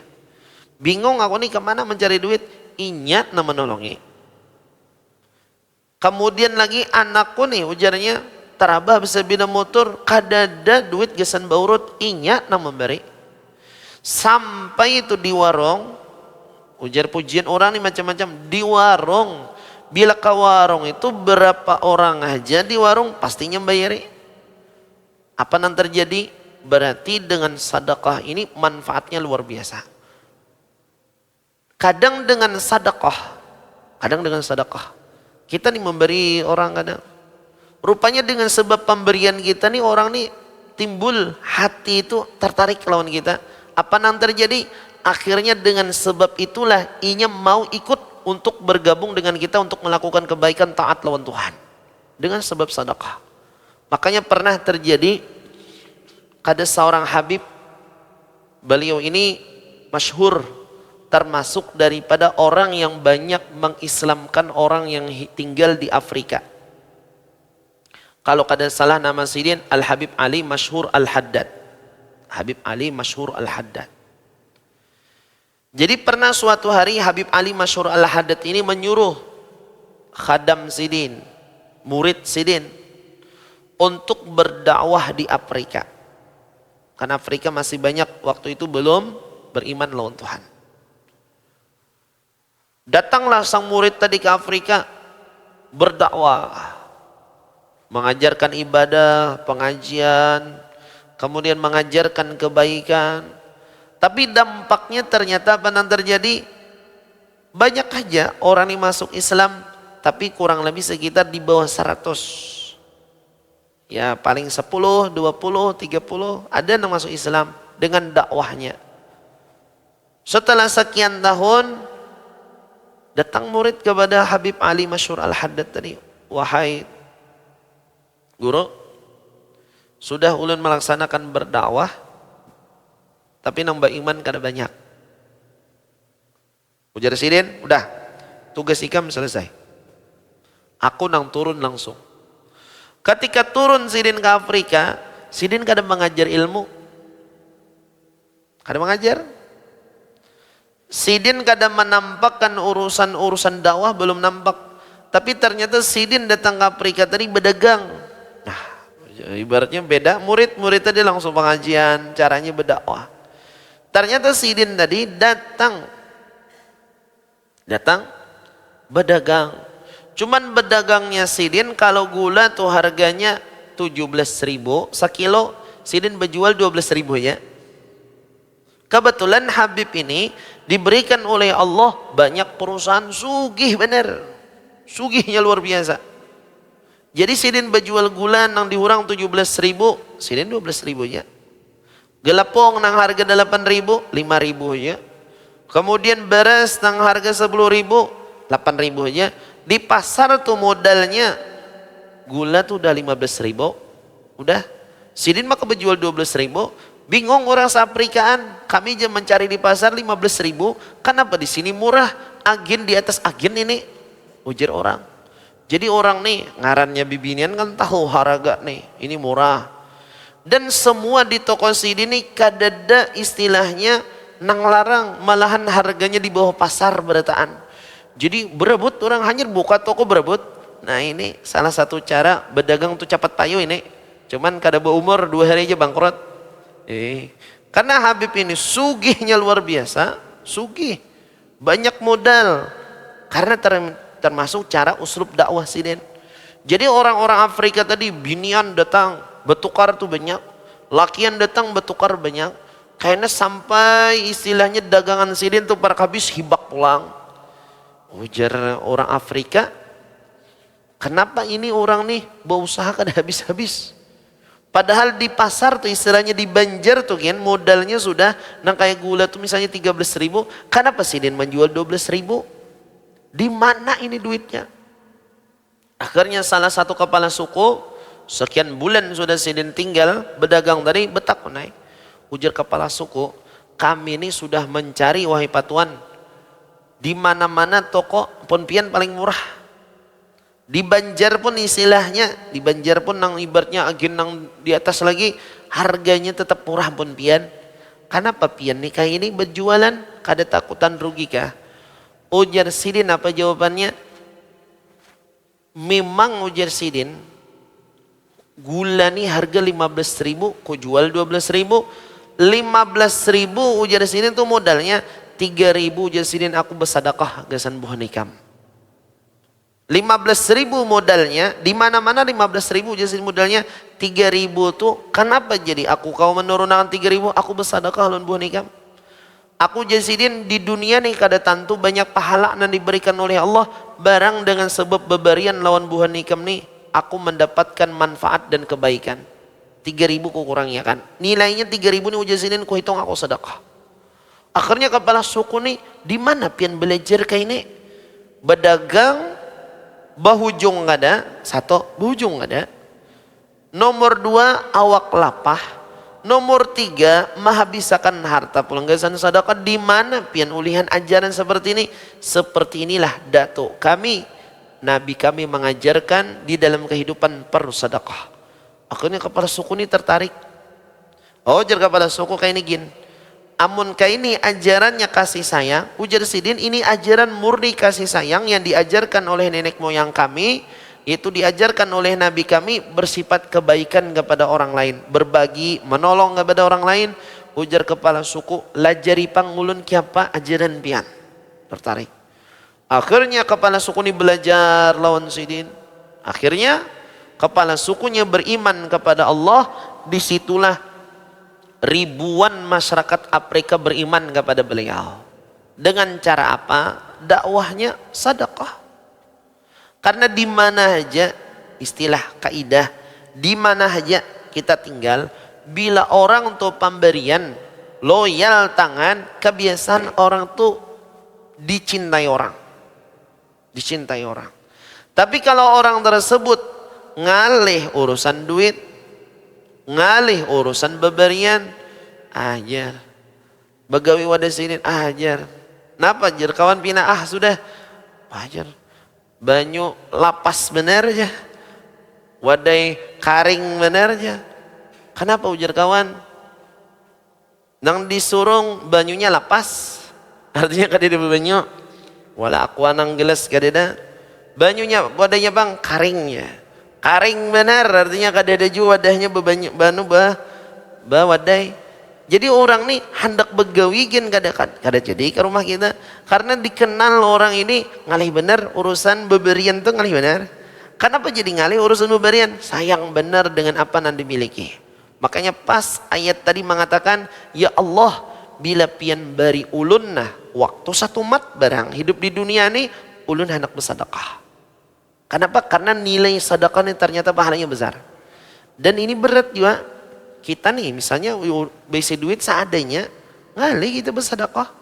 Bingung aku nih kemana mencari duit, inyat na menolongi. Kemudian lagi anakku nih ujarnya terabah bisa bina motor, kadada duit gesan baurut, inyat na memberi. Sampai itu di warung, ujar pujian orang nih macam-macam, di warung. Bila ke warung itu berapa orang aja di warung pastinya bayari. Apa yang terjadi? Berarti dengan sedekah ini manfaatnya luar biasa. Kadang dengan sedekah, kita nih memberi orang kadang. Rupanya dengan sebab pemberian kita nih orang nih timbul hati itu tertarik lawan kita. Apa yang terjadi? Akhirnya dengan sebab itulah inya mau ikut untuk bergabung dengan kita untuk melakukan kebaikan taat lawan Tuhan. Dengan sebab sedekah. Makanya pernah terjadi ada seorang Habib, beliau ini masyhur termasuk daripada orang yang banyak mengislamkan orang yang tinggal di Afrika. Kalau kada salah nama sidin Al-Habib Ali Masyhur Al-Haddad. Habib Ali Masyhur Al-Haddad. Jadi pernah suatu hari Habib Ali Masyhur Al-Haddad ini menyuruh khadam sidin, murid sidin, untuk berdakwah di Afrika. Karena Afrika masih banyak waktu itu belum beriman lawan Tuhan. Datanglah sang murid tadi ke Afrika berdakwah, mengajarkan ibadah, pengajian, kemudian mengajarkan kebaikan. Tapi dampaknya ternyata apa yang terjadi? Banyak aja orang yang masuk Islam, tapi kurang lebih sekitar di bawah 100. Ya paling 10, 20, 30 ada yang masuk Islam dengan dakwahnya. Setelah sekian tahun, datang murid kepada Habib Ali Masyhur Al-Haddad tadi. Wahai guru, sudah ulun melaksanakan berdakwah, tapi nambah iman kada banyak. Ujar sidin, udah tugas ikam selesai. Aku nang turun langsung. Ketika turun sidin ke Afrika, sidin kada mengajar ilmu. Kada mengajar. Sidin kada menampakkan urusan dakwah, belum nampak. Tapi ternyata sidin datang ke Afrika tadi berdagang. Nah, ibaratnya beda. Murid tadi langsung pengajian, caranya berdakwah. Ternyata sidin tadi datang berdagang. Cuman bedagangnya sidin kalau gula tuh harganya 17.000 sekilo, sidin berjual 12.000 ya. Kebetulan Habib ini diberikan oleh Allah banyak perusahaan, sugih bener. Sugihnya luar biasa. Jadi sidin berjual gula nang diurang 17.000, sidin 12.000 ya. Gelepong nang harga 8.000, 5.000 ya. Kemudian beras nang harga 10.000, 8.000 aja. Di pasar tuh modalnya gula tuh udah 15.000. Udah. Sidin maka berjual 12.000. Bingung orang seafrikaan. Kami aja mencari di pasar 15.000. Kenapa di sini murah? Agen di atas agen ini. Ujar orang. Jadi orang nih ngarannya bibinian kan tahu harga nih. Ini murah. Dan semua di toko sidin ini kadada istilahnya nang larang, malahan harganya di bawah pasar berataan. Jadi berebut, orang hanya buka toko berebut. Nah ini salah satu cara berdagang tuh cepat payu ini. Cuman kada berumur 2 hari aja bangkrut. Karena Habib ini sugihnya luar biasa, sugih, banyak modal. Karena termasuk cara uslub dakwah sidin. Jadi orang-orang Afrika tadi binian datang bertukar tuh banyak, lakian datang bertukar banyak. Kayaknya sampai istilahnya dagangan sidin tuh para habis hibak pulang. Ujar orang Afrika, kenapa ini orang nih berusaha kada habis-habis? Padahal di pasar tuh istilahnya di Banjar tuh kan modalnya sudah nang kayak gula tuh misalnya 13.000, kenapa sidin menjual 12.000? Di mana ini duitnya? Akhirnya salah satu kepala suku, sekian bulan sudah sidin tinggal berdagang tadi betak naik. Ujar kepala suku, kami ini sudah mencari wahai patuan, di mana-mana toko ponpian paling murah. Di Banjar pun istilahnya, di Banjar pun nang ibaratnya agen nang di atas lagi harganya tetap murah ponpian. Kenapa pian nih kayak ini berjualan kada takutan rugi kah? Ujar sidin apa jawabannya? Memang ujar sidin, gula nih harga 15.000, kau jual 12.000. 15.000 ujar sidin tuh modalnya 3.000 ujar sidin aku bersedekah gasan buah nikam. 15.000 modalnya, di mana-mana 15.000 ujar sidin modalnya 3.000 tuh. Kenapa jadi aku kau menurunkan 3.000, aku bersedekah lawan buah nikam. Aku ujar sidin di dunia nih kada tentu banyak pahala yang diberikan oleh Allah, barang dengan sebab bebarian lawan buah nikam nih aku mendapatkan manfaat dan kebaikan. 3.000 ku kurang ya kan, nilainya 3.000 nih ujar sidin ku hitung aku sedekah. Akhirnya kepala suku nih, di mana pian belajar kayak ini? Berdagang bahujung nggak ada, satu bahujung nggak ada. Nomor 2 awak lapah. Nomor 3 menghabiskan harta pelenggasan sedekah. Di mana pian ulihan ajaran seperti ini? Seperti inilah datuk kami, Nabi kami mengajarkan di dalam kehidupan perlu sedekah. Akhirnya kepala suku ini tertarik. Oh jar kepala suku kayak ini gin. Amun kayak ini ajarannya kasih sayang, ujar sidin ini ajaran murni kasih sayang yang diajarkan oleh nenek moyang kami itu diajarkan oleh Nabi kami bersifat kebaikan kepada orang lain, berbagi, menolong kepada orang lain. Ujar kepala suku, lajari pangulun kiapa ajaran pian. Tertarik. Akhirnya kepala suku ini belajar lawan Sidin. Akhirnya kepala sukunya beriman kepada Allah. Disitulah ribuan masyarakat Afrika beriman kepada beliau. Dengan cara apa? Dakwahnya sedekah. Karena di mana aja, istilah kaidah, di mana aja kita tinggal, bila orang untuk pemberian, loyal tangan, kebiasaan orang tuh dicintai orang. Dicintai orang. Tapi kalau orang tersebut ngalih urusan duit, ngalih urusan beberian, ajar. Begawi wadah sini, ajar. Napa ajar kawan pina, sudah, ajar. Banyu lapas benar aja, wadai karing benar aja. Kenapa ujar kawan? Nang disurung banyunya lapas, artinya kadeda banyu. Wala aqua nang gelas kadeda. Banyunya wadahnya bang karingnya, karing benar artinya kadeda ju wadahnya bebanyu banu bah wadai. Jadi orang nih hendak begawigin kada jadi ke rumah kita karena dikenal orang ini ngalih benar urusan beberian tuh ngalih benar. Kenapa jadi ngalih urusan beberian? Sayang benar dengan apa yang dimiliki. Makanya pas ayat tadi mengatakan, ya Allah bila pian bari ulun nah waktu satu mat barang hidup di dunia ini ulun hendak bersedekah. Kenapa? Karena nilai sedekah ini ternyata pahalanya besar. Dan ini berat juga. Kita nih misalnya besi duit seadanya, ngalih kita bersedekah.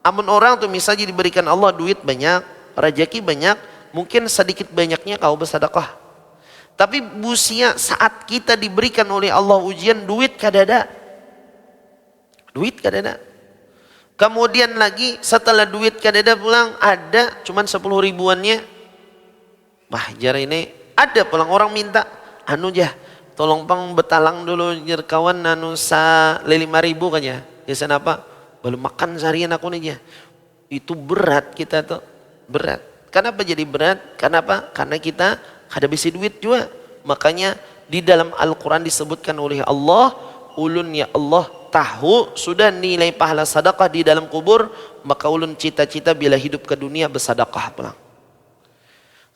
Amun orang tuh misalnya diberikan Allah duit banyak, rezeki banyak, mungkin sedikit banyaknya kau bersedekah. Tapi busia saat kita diberikan oleh Allah ujian, duit kadada. Duit kadada. Kemudian lagi setelah duit kadada pulang ada cuman 10 ribuannya. Wah jar ini ada pulang orang minta anu jah. Tolong pang betalang dulu jer kawan anu sa 5.000 kan ya. Biasa apa? Belum makan seharian aku nih ya. Itu berat kita tuh. Berat. Kenapa jadi berat? Kenapa? Karena kita ada bisi duit juga. Makanya di dalam Al-Quran disebutkan oleh Allah, ulun ya Allah tahu sudah nilai pahala sedekah di dalam kubur, maka ulun cita-cita bila hidup ke dunia bersedekah pulang.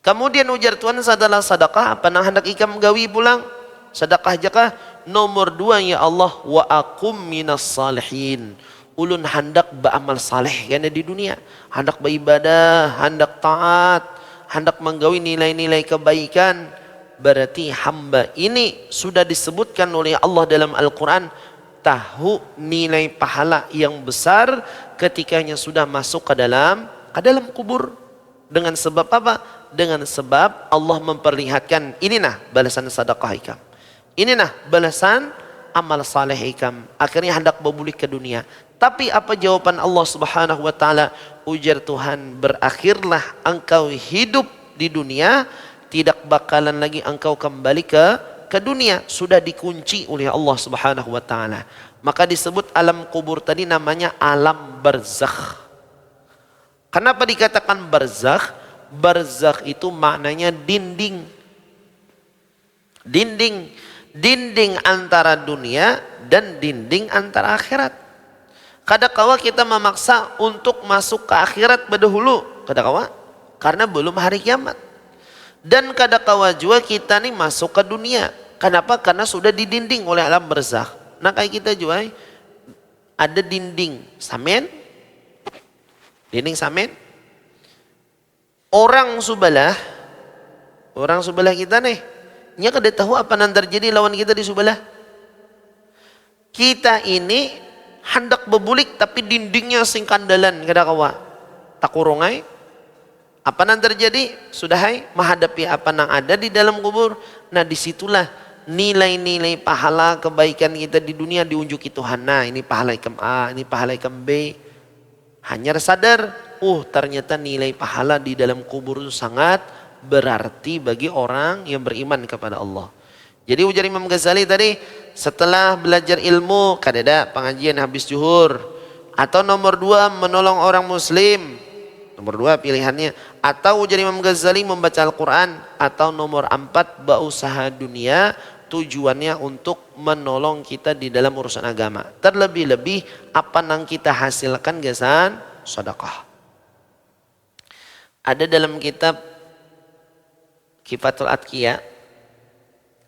Kemudian ujar Tuhan adalah sedekah apa nang hendak ikam gawi pulang? Sedekah jakah? Nomor 2 ya Allah, wa akum minas salihin. Ulun hendak beramal saleh karena di dunia, hendak beribadah, hendak taat, hendak menggawi nilai-nilai kebaikan. Berarti hamba ini sudah disebutkan oleh Allah dalam Al-Quran, tahu nilai pahala yang besar ketikanya sudah masuk ke dalam kubur. Dengan sebab apa? Dengan sebab Allah memperlihatkan, ini nah balasan sedekah ikam. Ini nah balasan amal saleh ikam. Akhirnya hendak berbulik ke dunia. Tapi apa jawaban Allah Subhanahu wa taala? Ujar Tuhan, berakhirlah engkau hidup di dunia, tidak bakalan lagi engkau kembali ke dunia, sudah dikunci oleh Allah Subhanahu wa taala. Maka disebut alam kubur tadi namanya alam barzakh. Kenapa dikatakan barzakh? Barzakh itu maknanya dinding. Dinding antara dunia dan dinding antara akhirat. Kadangkala kita memaksa untuk masuk ke akhirat berdahulu, kadangkala karena belum hari kiamat. Dan kadangkala juga kita nih masuk ke dunia. Kenapa? Karena sudah didinding oleh alam barzakh. Nah kayak kita juga ada dinding samen. Dinding samen. Orang sebelah kita nih, nya kada tahu apa yang terjadi lawan kita di sebelah. Kita ini hendak berbulik tapi dindingnya sing kandalan kada kawa. Takurungai. Apa yang terjadi? Sudah menghadapi apa yang ada di dalam kubur. Nah disitulah nilai-nilai pahala kebaikan kita di dunia diunjuki Tuhan. Nah ini pahala ikam A, ini pahala ikam B. Hanya sadar, ternyata nilai pahala di dalam kubur itu sangat berarti bagi orang yang beriman kepada Allah. Jadi ujar Imam Ghazali tadi, setelah belajar ilmu, kadada pengajian habis zuhur. Atau nomor 2, menolong orang muslim. Nomor 2 pilihannya. Atau ujar Imam Ghazali membaca Al-Quran. Atau nomor 4 berusaha dunia. Tujuannya untuk menolong kita di dalam urusan agama. Terlebih-lebih apa yang kita hasilkan gesan sedekah. Ada dalam kitab Kifatul Atqiya,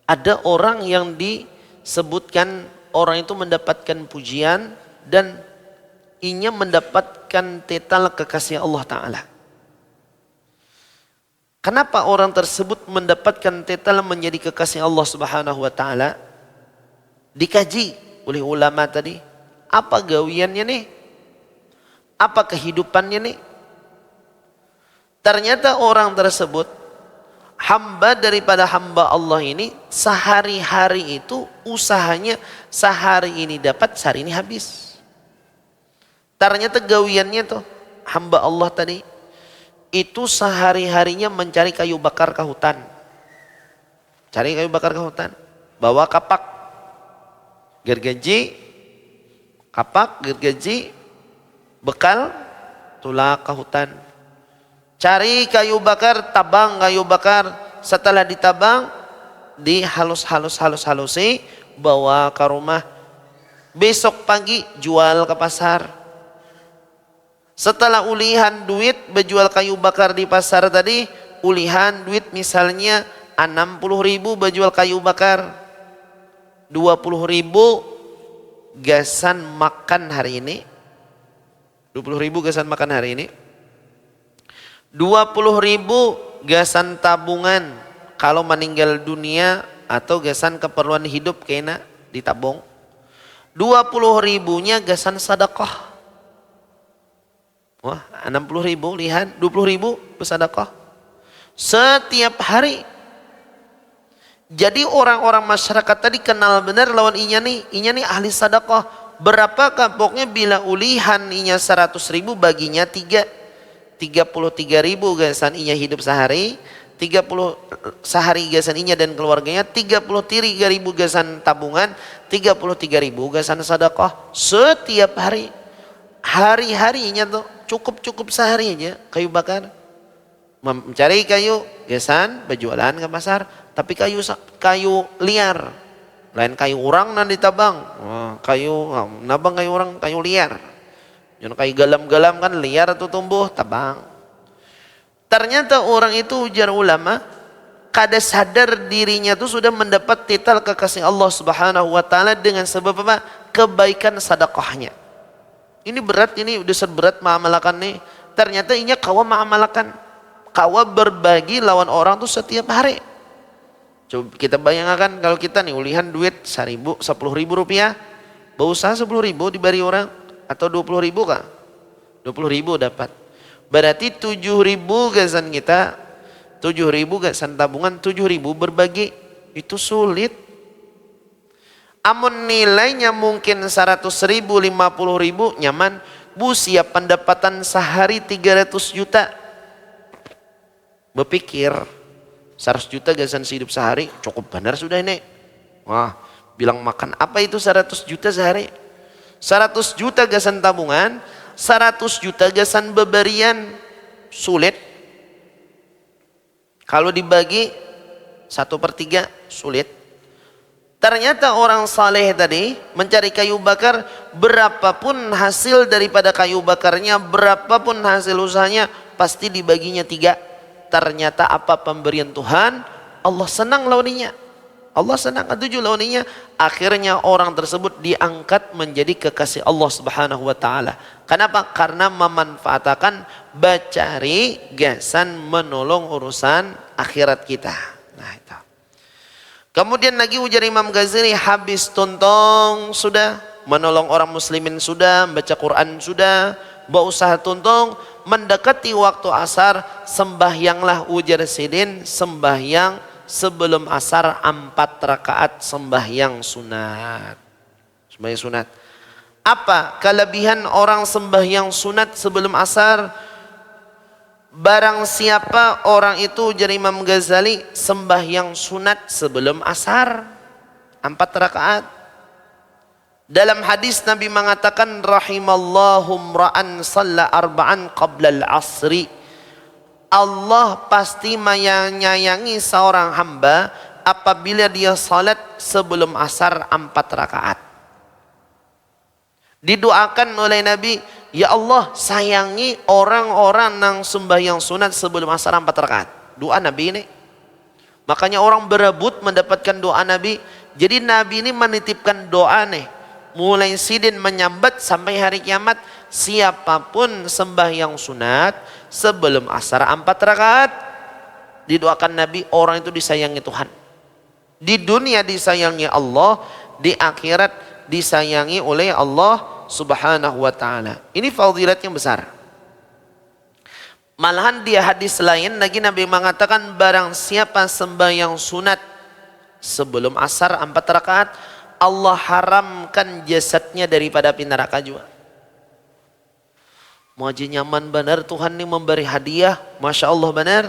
ada orang yang disebutkan orang itu mendapatkan pujian dan inya mendapatkan tetal kekasih Allah Ta'ala. Kenapa orang tersebut mendapatkan tetal menjadi kekasih Allah Subhanahu wa Ta'ala? Dikaji oleh ulama tadi. Apa gawiannya nih? Apa kehidupannya nih? Ternyata orang tersebut, hamba daripada hamba Allah ini, sehari-hari itu usahanya sehari ini dapat, sehari ini habis. Ternyata gawiannya tuh hamba Allah tadi itu sehari-harinya mencari kayu bakar ke hutan. Cari kayu bakar ke hutan. Bawa kapak, gergaji, kapak, gergaji, bekal, tulak ke hutan. Cari kayu bakar, tabang kayu bakar. Setelah ditabang, dihalus-halusi, bawa ke rumah. Besok pagi jual ke pasar. Setelah ulihan duit berjual kayu bakar di pasar tadi, ulihan duit misalnya 60.000 berjual kayu bakar, 20.000 gasan makan hari ini, 20.000 gasan makan hari ini, 20.000 gasan tabungan kalau meninggal dunia atau gasan keperluan hidup kena ditabung, 20.000-nya gasan sedekah. Wah, 60.000 lihat, 20.000 bersedekah setiap hari. Jadi orang-orang masyarakat tadi kenal benar lawan inya nih ahli sedekah. Berapakah pokoknya bila ulihan inya 100.000 baginya 33.000 gasan inya hidup sehari, 30 sehari gasan inya dan keluarganya, 33.000 gasan tabungan, 33.000 gasan sedekah setiap hari. Hari-harinya tuh cukup sehari aja kayu bakar. Mencari kayu gesan berjualan ke pasar, tapi kayu liar. Lain kayu orang nan ditabang. Nabang kayu orang kayu liar. Yang kayu galam-galam kan liar tuh tumbuh tabang. Ternyata orang itu ujar ulama kada sadar dirinya tuh sudah mendapat titel kekasih Allah Subhanahu wa Ta'ala dengan sebab apa? Kebaikan sedekahnya. Ini berat, ini udah seberat ma'amalakan nih. Ternyata inya kawa ma'amalakan. Kawa berbagi lawan orang tuh setiap hari. Coba kita bayangkan kalau kita nih ulihan duit 10.000 rupiah. Berusaha 10.000 diberi orang. Atau 20.000 kah? 20.000 dapat. Berarti 7.000 gasan kita. 7.000 gasan tabungan. 7.000 berbagi. Itu sulit. Amun nilainya mungkin 100.000, 50.000 nyaman. Bu siap pendapatan sehari 300 juta. Berpikir 100 juta gasan hidup sehari cukup benar sudah ini. Wah, bilang makan apa itu 100 juta sehari? 100 juta gasan tabungan, 100 juta gasan beberian sulit. Kalau dibagi 1/3 sulit. Ternyata orang saleh tadi mencari kayu bakar, berapapun hasil daripada kayu bakarnya, berapapun hasil usahanya, pasti dibaginya 3. Ternyata apa pemberian Tuhan, Allah senang launinya. Allah senang atuju launinya. Akhirnya orang tersebut diangkat menjadi kekasih Allah Subhanahu wa Ta'ala. Kenapa? Karena memanfaatkan bacari gasan menolong urusan akhirat kita. Nah itu. Kemudian lagi ujar Imam Ghazali, habis tontong sudah, menolong orang muslimin sudah, baca Quran sudah, berusaha tontong, mendekati waktu asar, sembahyanglah ujar Sidin, sembahyang sebelum asar 4 rakaat sembahyang sunat. Sembahyang sunat. Apa kelebihan orang sembahyang sunat sebelum asar? Barang siapa orang itu ujar Imam Ghazali sembahyang sunat sebelum asar 4 rakaat. Dalam hadis Nabi mengatakan rahimallahu ra'an shalla arba'an qabla al-asri. Allah pasti menyayangi seorang hamba apabila dia salat sebelum asar 4 rakaat. Didoakan oleh Nabi, ya Allah sayangi orang-orang yang sembahyang sunat sebelum asar 4 rakaat. Doa Nabi ini. Makanya orang berebut mendapatkan doa Nabi. Jadi Nabi ini menitipkan doa nih. Mulai sidin menyambat sampai hari kiamat. Siapapun sembahyang sunat sebelum asar 4 rakaat. Didoakan Nabi, orang itu disayangi Tuhan. Di dunia disayangi Allah, di akhirat disayangi oleh Allah Subhanahu wa ta'ala. Ini fadilat yang besar. Malahan di hadis lain lagi Nabi mengatakan barang siapa sembahyang sunat sebelum asar 4 rakaat, Allah haramkan jasadnya daripada api neraka juga. Muaji nyaman benar Tuhan ini memberi hadiah, Masya Allah benar.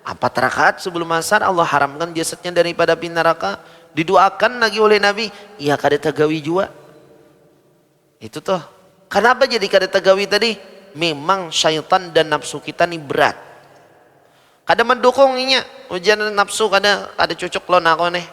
4 rakaat sebelum asar Allah haramkan jasadnya daripada api neraka. Didoakan lagi oleh Nabi, ya kada tagawi juga. Itu tuh. Kenapa jadi kada tagawi tadi? Memang syaitan dan nafsu kita ini berat. Kada mendukung inya. Ujar nafsu kada cocok lawan aku nih.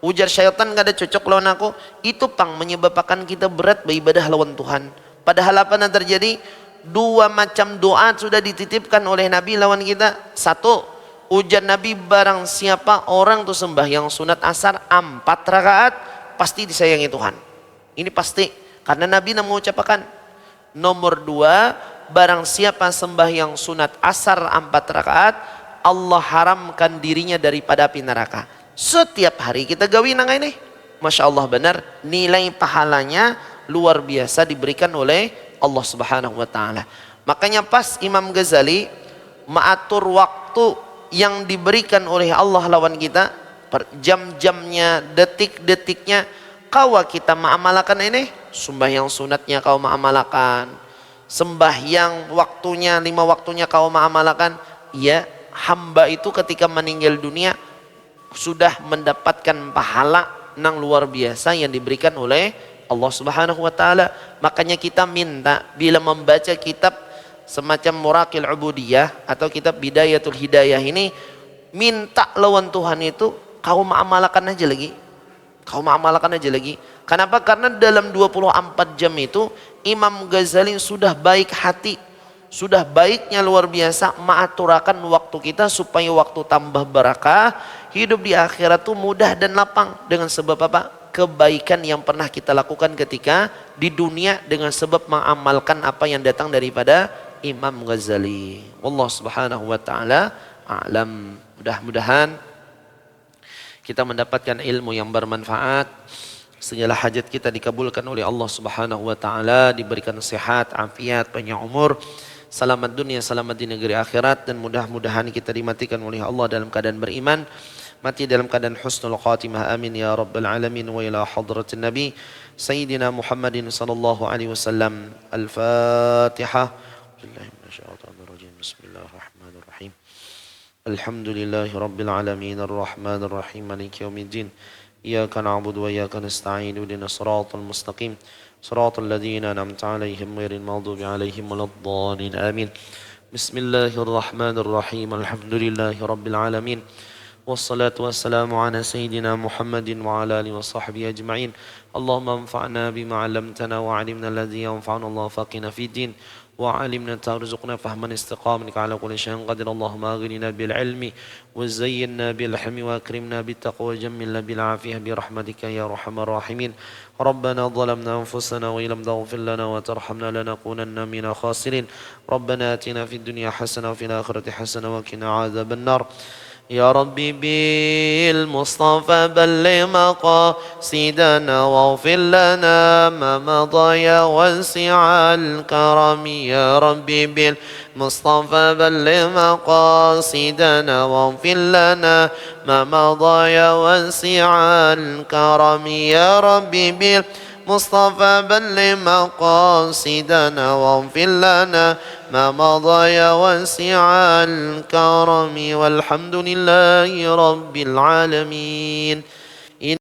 Ujar syaitan kada cocok lawan aku. Itu pang menyebabkan kita berat beribadah lawan Tuhan. Padahal apa yang terjadi? 2 macam doa sudah dititipkan oleh Nabi lawan kita. 1, ujar Nabi barang siapa orang tuh sembahyang sunat asar 4 rakaat pasti disayangi Tuhan. Ini pasti. Karena Nabi mengucapkan. Nomor 2, barang siapa sembahyang sunat asar 4 rakaat, Allah haramkan dirinya daripada api neraka. Setiap hari kita gawin nang ini. Masya Allah benar, nilai pahalanya luar biasa diberikan oleh Allah Subhanahu wa ta'ala. Makanya pas Imam Ghazali mengatur waktu yang diberikan oleh Allah lawan kita, per jam-jamnya, detik-detiknya, kawa kita mengamalkan ini, sembahyang sunatnya kau mengamalkan, sembahyang waktunya 5 waktunya kau mengamalkan. Ya, hamba itu ketika meninggal dunia sudah mendapatkan pahala yang luar biasa yang diberikan oleh Allah Subhanahu wa ta'ala. Makanya kita minta bila membaca kitab semacam Muraqil Ubudiyah atau kitab Bidayatul Hidayah ini, minta lawan Tuhan itu kau mengamalkan aja lagi. Kau mengamalkan aja lagi. Kenapa? Karena dalam 24 jam itu Imam Ghazali sudah baik hati, sudah baiknya luar biasa mengaturakan waktu kita supaya waktu tambah barakah, hidup di akhirat tuh mudah dan lapang. Dengan sebab apa? Kebaikan yang pernah kita lakukan ketika di dunia dengan sebab mengamalkan apa yang datang daripada Imam Ghazali. Allah Subhanahu wa ta'ala a'lam. Mudah-mudahan kita mendapatkan ilmu yang bermanfaat, segala hajat kita dikabulkan oleh Allah Subhanahu wa ta'ala, diberikan sehat, afiat, panjang umur, selamat dunia, selamat di negeri akhirat, dan mudah-mudahan kita dimatikan oleh Allah dalam keadaan beriman, mati dalam keadaan husnul khatimah, amin ya rabbal alamin. Wa ila hadratin nabi sayyidina Muhammadin sallallahu alaihi wasallam. Al-Fatihah. Bismillahirrahmanirrahim. Alhamdulillahi rabbil alamin, arrahmanir rahim, maliki yaumiddin. Iyyaka na'budu wa iyyaka nasta'in, ihdinas siratal mustaqim, siratal ladzina an'amta 'alaihim ghairil maghdubi 'alaihim waladdallin. Amin. Bismillahirrahmanirrahim. Alhamdulillahi rabbil alamin. Wassalatu wassalamu ala sayyidina Muhammadin wa ala alihi wa sahbihi ajma'in. Allahumma anfa'na bima 'allamtana wa 'allimna alladhi yanfa'una, Allah faqina fid din وعلمنا ترزقنا فهما استقاما على كل شيء قدر. اللهم اغننا بالعلم وزينا بالحلم واكرمنا بالتقوى وجملنا بالعافيه برحمتك يا ارحم الراحمين. ربنا ظلمنا انفسنا وان لم تغفر لنا وترحمنا لنكونن من الخاسرين. ربنا اتنا في الدنيا حسنه وفي الاخره حسنه وقنا عذاب النار. يا ربي بالمصطفى بلغ مقاصدنا واغفر لنا ما مضى يا واسع الكرم. يا ربي بالمصطفى بلغ مقاصدنا واغفر لنا ما مضى يا واسع الكرم. يا ربي بالمصطفى بلغ مقاصدنا واغفر لنا ما مضى يا واسع الكرم. والحمد لله رب العالمين.